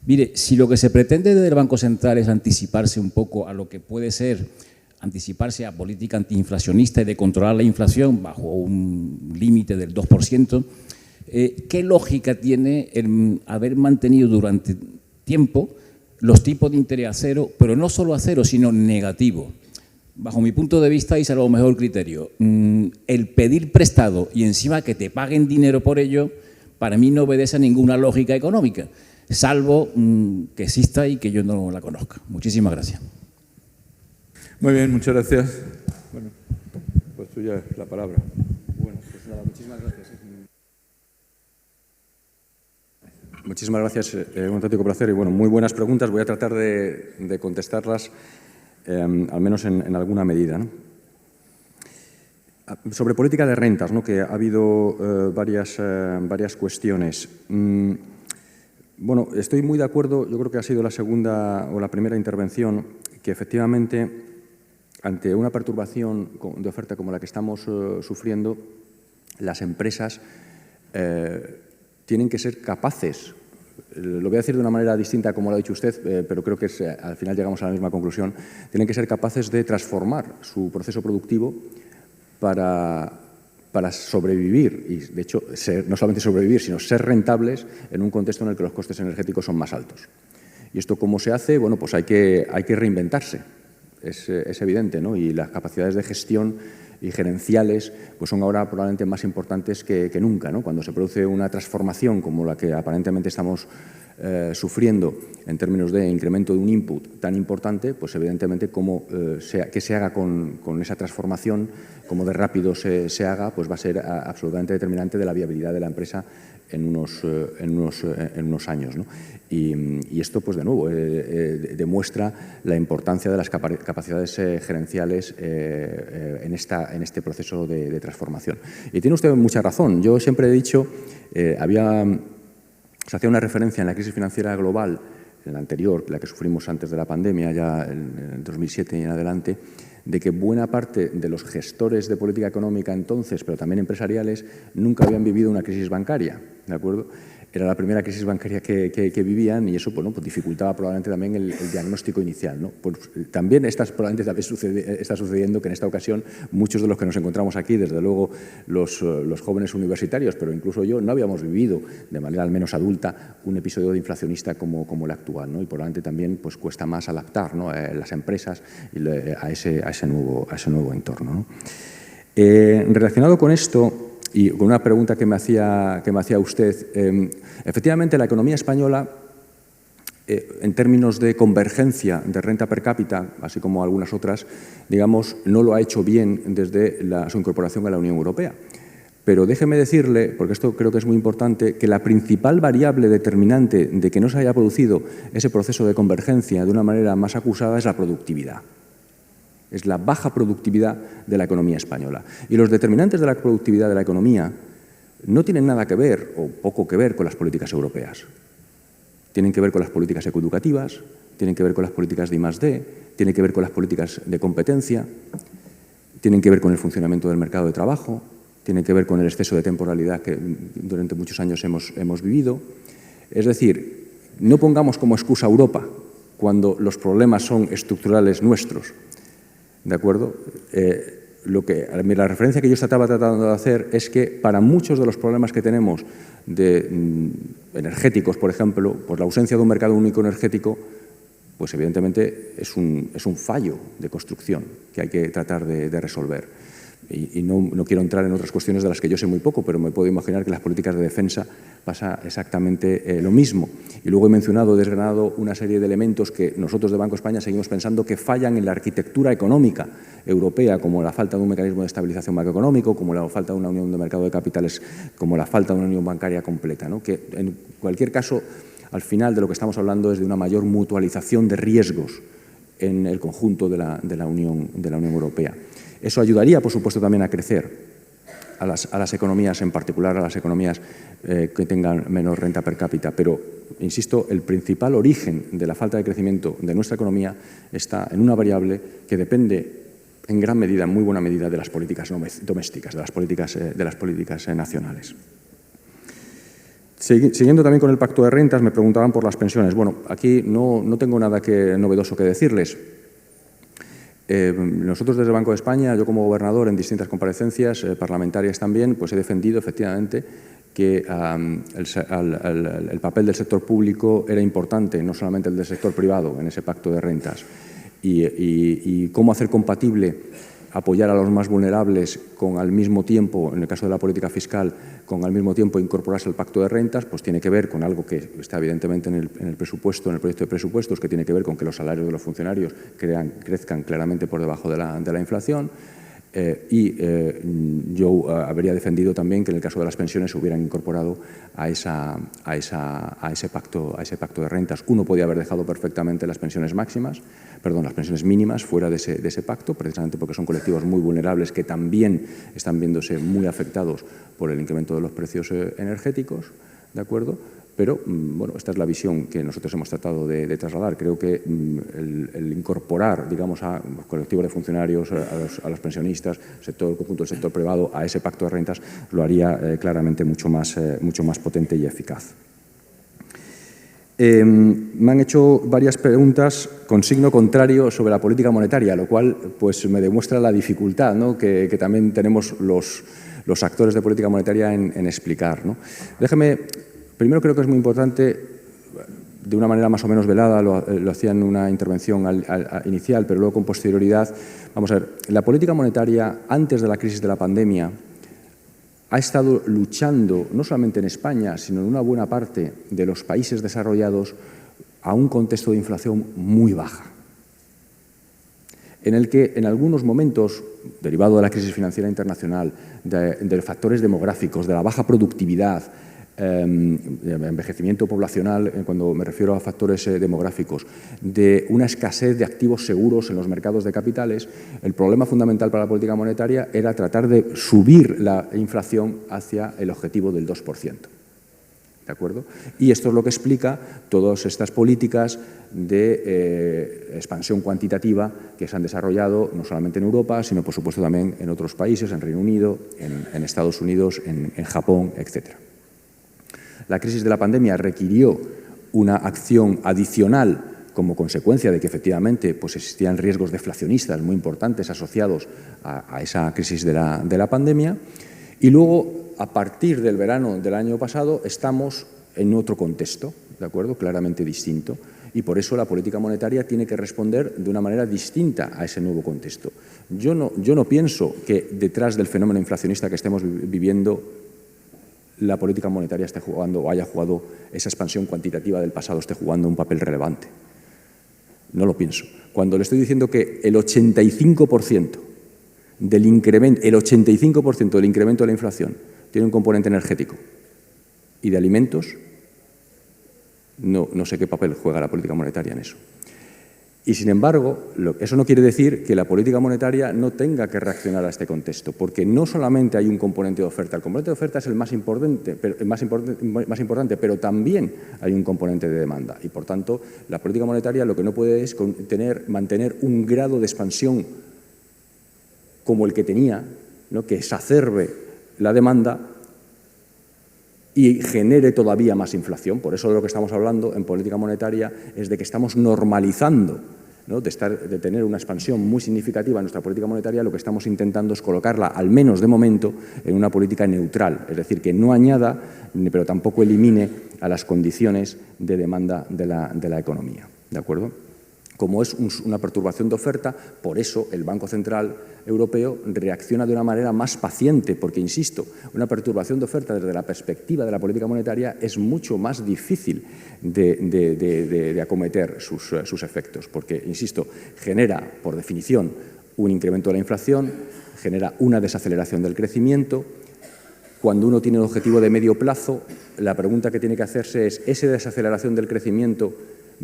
Mire, si lo que se pretende desde el Banco Central es anticiparse un poco a lo que puede ser, anticiparse a política antiinflacionista y de controlar la inflación bajo un límite del 2%, ¿qué lógica tiene el haber mantenido durante tiempo los tipos de interés a cero, pero no solo a cero, sino negativo? Bajo mi punto de vista, y salvo mejor criterio, el pedir prestado y encima que te paguen dinero por ello, para mí no obedece a ninguna lógica económica, salvo que exista y que yo no la conozca. Muchísimas gracias. Muy bien, muchas gracias. Bueno, pues tuya es la palabra. Bueno, pues nada, muchísimas gracias. Muchísimas gracias, un auténtico placer y bueno, muy buenas preguntas. Voy a tratar de contestarlas al menos en alguna medida, ¿no? Sobre política de rentas, ¿no? Que ha habido varias cuestiones. Bueno, estoy muy de acuerdo, yo creo que ha sido la segunda o la primera intervención, que efectivamente ante una perturbación de oferta como la que estamos sufriendo, las empresas tienen que ser capaces, lo voy a decir de una manera distinta como lo ha dicho usted, pero creo que al final llegamos a la misma conclusión, tienen que ser capaces de transformar su proceso productivo para sobrevivir y, de hecho, no solamente sobrevivir, sino ser rentables en un contexto en el que los costes energéticos son más altos. ¿Y esto cómo se hace? Bueno, pues hay que reinventarse, es evidente, ¿no? Y las capacidades de gestión y gerenciales pues son ahora probablemente más importantes que nunca, ¿no? Cuando se produce una transformación como la que aparentemente estamos sufriendo en términos de incremento de un input tan importante, pues evidentemente qué se haga con esa transformación, cómo de rápido se haga, pues va a ser absolutamente determinante de la viabilidad de la empresa en unos años, ¿no? Y esto, pues de nuevo, demuestra la importancia de las capacidades gerenciales en este proceso de transformación. Y tiene usted mucha razón. Yo siempre he dicho, se hacía una referencia en la crisis financiera global, en la anterior, la que sufrimos antes de la pandemia, ya en 2007 y en adelante, de que buena parte de los gestores de política económica entonces, pero también empresariales, nunca habían vivido una crisis bancaria, ¿de acuerdo? Era la primera crisis bancaria que vivían y eso bueno, pues dificultaba probablemente también el diagnóstico inicial, ¿no? Pues, también probablemente está sucediendo que en esta ocasión muchos de los que nos encontramos aquí, desde luego los jóvenes universitarios, pero incluso yo, no habíamos vivido de manera al menos adulta un episodio de inflacionista como el actual, ¿no? Y probablemente también pues, cuesta más adaptar, ¿no? Las empresas a ese nuevo entorno, ¿no? Relacionado con esto, Y con una pregunta que me hacía usted, efectivamente la economía española, en términos de convergencia de renta per cápita, así como algunas otras, digamos, no lo ha hecho bien desde su incorporación a la Unión Europea. Pero déjeme decirle, porque esto creo que es muy importante, que la principal variable determinante de que no se haya producido ese proceso de convergencia de una manera más acusada es la productividad. Es la baja productividad de la economía española. Y los determinantes de la productividad de la economía no tienen nada que ver, o poco que ver, con las políticas europeas. Tienen que ver con las políticas ecoeducativas, tienen que ver con las políticas de I+D, tienen que ver con las políticas de competencia, tienen que ver con el funcionamiento del mercado de trabajo, tienen que ver con el exceso de temporalidad que durante muchos años hemos vivido. Es decir, no pongamos como excusa a Europa cuando los problemas son estructurales nuestros. ¿De acuerdo? La referencia que yo estaba tratando de hacer es que para muchos de los problemas que tenemos energéticos, por ejemplo, pues la ausencia de un mercado único energético, pues evidentemente es un fallo de construcción que hay que tratar de resolver. Y no quiero entrar en otras cuestiones de las que yo sé muy poco, pero me puedo imaginar que en las políticas de defensa pasa exactamente lo mismo. Y luego he desgranado una serie de elementos que nosotros de Banco España seguimos pensando que fallan en la arquitectura económica europea, como la falta de un mecanismo de estabilización macroeconómico, como la falta de una unión de mercado de capitales, como la falta de una unión bancaria completa, ¿no? Que en cualquier caso, al final de lo que estamos hablando es de una mayor mutualización de riesgos en el conjunto de la Unión Europea. Eso ayudaría, por supuesto, también a crecer a las economías, en particular a las economías que tengan menor renta per cápita. Pero, insisto, el principal origen de la falta de crecimiento de nuestra economía está en una variable que depende en gran medida, en muy buena medida, de las políticas domésticas, de las políticas nacionales. Siguiendo también con el pacto de rentas, me preguntaban por las pensiones. Bueno, aquí no tengo nada novedoso que decirles. Nosotros desde el Banco de España, yo como gobernador en distintas comparecencias parlamentarias también, pues he defendido efectivamente que el papel del sector público era importante, no solamente el del sector privado en ese pacto de rentas. Y cómo hacer compatible apoyar a los más vulnerables con al mismo tiempo, en el caso de la política fiscal, con al mismo tiempo incorporarse al pacto de rentas, pues tiene que ver con algo que está evidentemente en el presupuesto, en el proyecto de presupuestos, que tiene que ver con que los salarios de los funcionarios crezcan claramente por debajo de la inflación. Yo habría defendido también que en el caso de las pensiones se hubieran incorporado a ese pacto de rentas. Uno podía haber dejado perfectamente las pensiones mínimas fuera de ese pacto, precisamente porque son colectivos muy vulnerables que también están viéndose muy afectados por el incremento de los precios energéticos, ¿de acuerdo? Pero, bueno, esta es la visión que nosotros hemos tratado de trasladar. Creo que el incorporar, digamos, a los colectivos de funcionarios, a los pensionistas, el conjunto del sector privado, a ese pacto de rentas, lo haría claramente mucho más potente y eficaz. Me han hecho varias preguntas con signo contrario sobre la política monetaria, lo cual pues, me demuestra la dificultad, ¿no?, que también tenemos los actores de política monetaria en explicar, ¿no? Primero creo que es muy importante, de una manera más o menos velada, lo hacía en una intervención inicial, pero luego con posterioridad. Vamos a ver, la política monetaria, antes de la crisis de la pandemia, ha estado luchando, no solamente en España, sino en una buena parte de los países desarrollados, a un contexto de inflación muy baja, en el que en algunos momentos, derivado de la crisis financiera internacional, de factores demográficos, de la baja productividad, envejecimiento poblacional, cuando me refiero a factores demográficos, de una escasez de activos seguros en los mercados de capitales, el problema fundamental para la política monetaria era tratar de subir la inflación hacia el objetivo del 2%. ¿De acuerdo? Y esto es lo que explica todas estas políticas de expansión cuantitativa que se han desarrollado no solamente en Europa, sino por supuesto también en otros países, en Reino Unido, en Estados Unidos, en Japón, etcétera. La crisis de la pandemia requirió una acción adicional como consecuencia de que efectivamente pues, existían riesgos deflacionistas muy importantes asociados a esa crisis de la pandemia. Y luego, a partir del verano del año pasado, estamos en otro contexto, ¿de acuerdo?, claramente distinto. Y por eso la política monetaria tiene que responder de una manera distinta a ese nuevo contexto. Yo no pienso que detrás del fenómeno inflacionista que estemos viviendo la política monetaria esté jugando o haya jugado esa expansión cuantitativa del pasado, esté jugando un papel relevante. No lo pienso. Cuando le estoy diciendo que el 85% del incremento de la inflación tiene un componente energético y de alimentos, no sé qué papel juega la política monetaria en eso. Y, sin embargo, eso no quiere decir que la política monetaria no tenga que reaccionar a este contexto, porque no solamente hay un componente de oferta. El componente de oferta es el más importante, pero también hay un componente de demanda. Y, por tanto, la política monetaria lo que no puede es mantener un grado de expansión como el que tenía, ¿no?, que exacerbe la demanda y genere todavía más inflación. Por eso de lo que estamos hablando en política monetaria es de que estamos normalizando, ¿no?, de tener una expansión muy significativa en nuestra política monetaria. Lo que estamos intentando es colocarla, al menos de momento, en una política neutral, es decir, que no añada, pero tampoco elimine a las condiciones de demanda de la economía. ¿De acuerdo? Como es una perturbación de oferta, por eso el Banco Central Europeo reacciona de una manera más paciente, porque, insisto, una perturbación de oferta desde la perspectiva de la política monetaria es mucho más difícil de acometer sus efectos, porque, insisto, genera, por definición, un incremento de la inflación, genera una desaceleración del crecimiento. Cuando uno tiene un objetivo de medio plazo, la pregunta que tiene que hacerse es: ¿esa desaceleración del crecimiento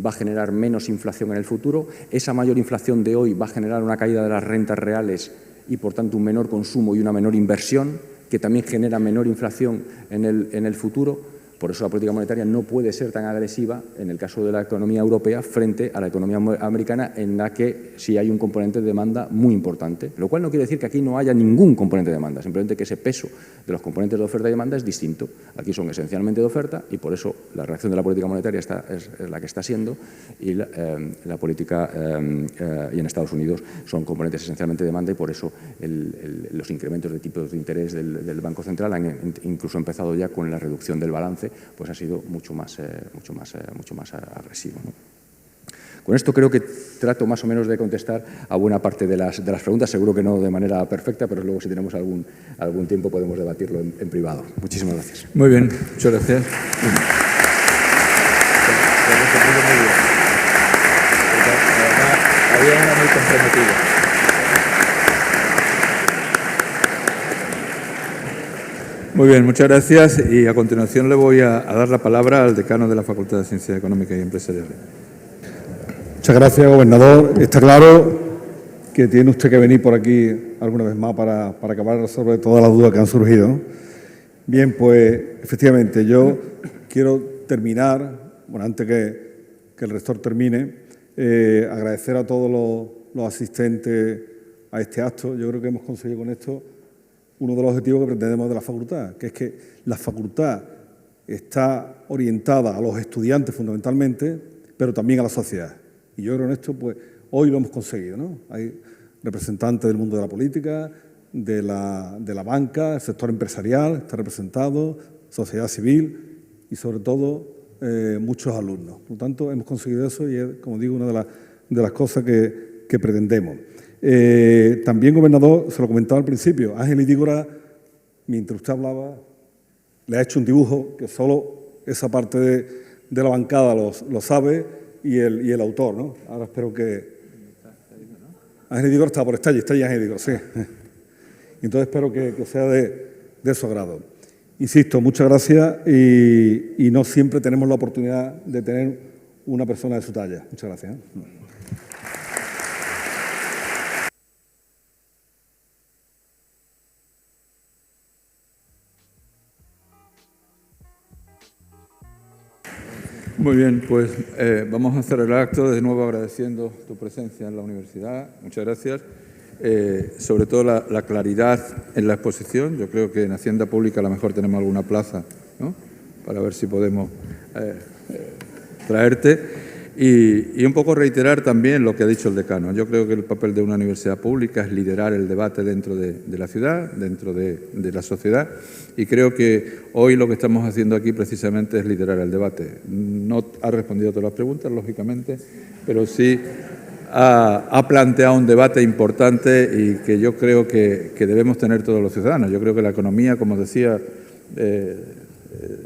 va a generar menos inflación en el futuro? ¿Esa mayor inflación de hoy va a generar una caída de las rentas reales y, por tanto, un menor consumo y una menor inversión, que también genera menor inflación en el futuro? Por eso la política monetaria no puede ser tan agresiva en el caso de la economía europea frente a la economía americana, en la que sí hay un componente de demanda muy importante. Lo cual no quiere decir que aquí no haya ningún componente de demanda, simplemente que ese peso de los componentes de oferta y demanda es distinto. Aquí son esencialmente de oferta y por eso la reacción de la política monetaria es la que está siendo, y la política y en Estados Unidos son componentes esencialmente de demanda, y por eso los incrementos de tipos de interés del Banco Central han incluso empezado ya con la reducción del balance, pues ha sido mucho más agresivo, ¿no? Con esto creo que trato más o menos de contestar a buena parte de las preguntas, seguro que no de manera perfecta, pero luego si tenemos algún tiempo podemos debatirlo en privado. Muchísimas gracias. Muy bien, muchas gracias. Había una muy comprometida. Muy bien, muchas gracias. Y a continuación le voy a dar la palabra al decano de la Facultad de Ciencias Económicas y Empresariales. Muchas gracias, gobernador. Está claro que tiene usted que venir por aquí alguna vez más para acabar de resolver todas las dudas que han surgido, ¿no? Bien, pues efectivamente yo quiero terminar, bueno, antes que el rector termine, agradecer a todos los asistentes a este acto. Yo creo que hemos conseguido con esto uno de los objetivos que pretendemos de la facultad, que es que la facultad está orientada a los estudiantes fundamentalmente, pero también a la sociedad. Y yo creo que en esto, pues, hoy lo hemos conseguido, ¿no? Hay representantes del mundo de la política, de la banca, el sector empresarial está representado, sociedad civil y, sobre todo, muchos alumnos. Por lo tanto, hemos conseguido eso y es, como digo, una de las cosas que pretendemos. También, gobernador, se lo comentaba al principio, Ángel Idígora, mientras usted hablaba, le ha hecho un dibujo que solo esa parte de la bancada lo sabe, y el autor, ¿no? Ahora espero que... Ángel Idígora está allí Ángel Idígora, sí. Entonces espero que sea de su agrado. Insisto, muchas gracias y no siempre tenemos la oportunidad de tener una persona de su talla. Muchas gracias. Muy bien, pues vamos a hacer el acto, de nuevo agradeciendo tu presencia en la universidad. Muchas gracias. Sobre todo la claridad en la exposición. Yo creo que en Hacienda Pública a lo mejor tenemos alguna plaza, ¿no?, para ver si podemos traerte. Y un poco reiterar también lo que ha dicho el decano. Yo creo que el papel de una universidad pública es liderar el debate dentro de la ciudad, dentro de la sociedad, y creo que hoy lo que estamos haciendo aquí precisamente es liderar el debate. No ha respondido a todas las preguntas, lógicamente, pero sí ha planteado un debate importante y que yo creo que debemos tener todos los ciudadanos. Yo creo que la economía, como decía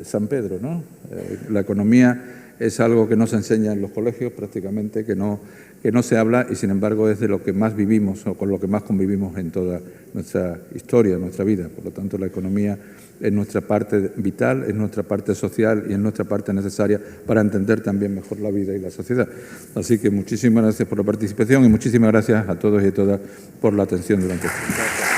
San Pedro, ¿no? La economía es algo que no se enseña en los colegios prácticamente, que no se habla y sin embargo es de lo que más vivimos o con lo que más convivimos en toda nuestra historia, nuestra vida. Por lo tanto, la economía es nuestra parte vital, es nuestra parte social y es nuestra parte necesaria para entender también mejor la vida y la sociedad. Así que muchísimas gracias por la participación y muchísimas gracias a todos y a todas por la atención durante este tiempo.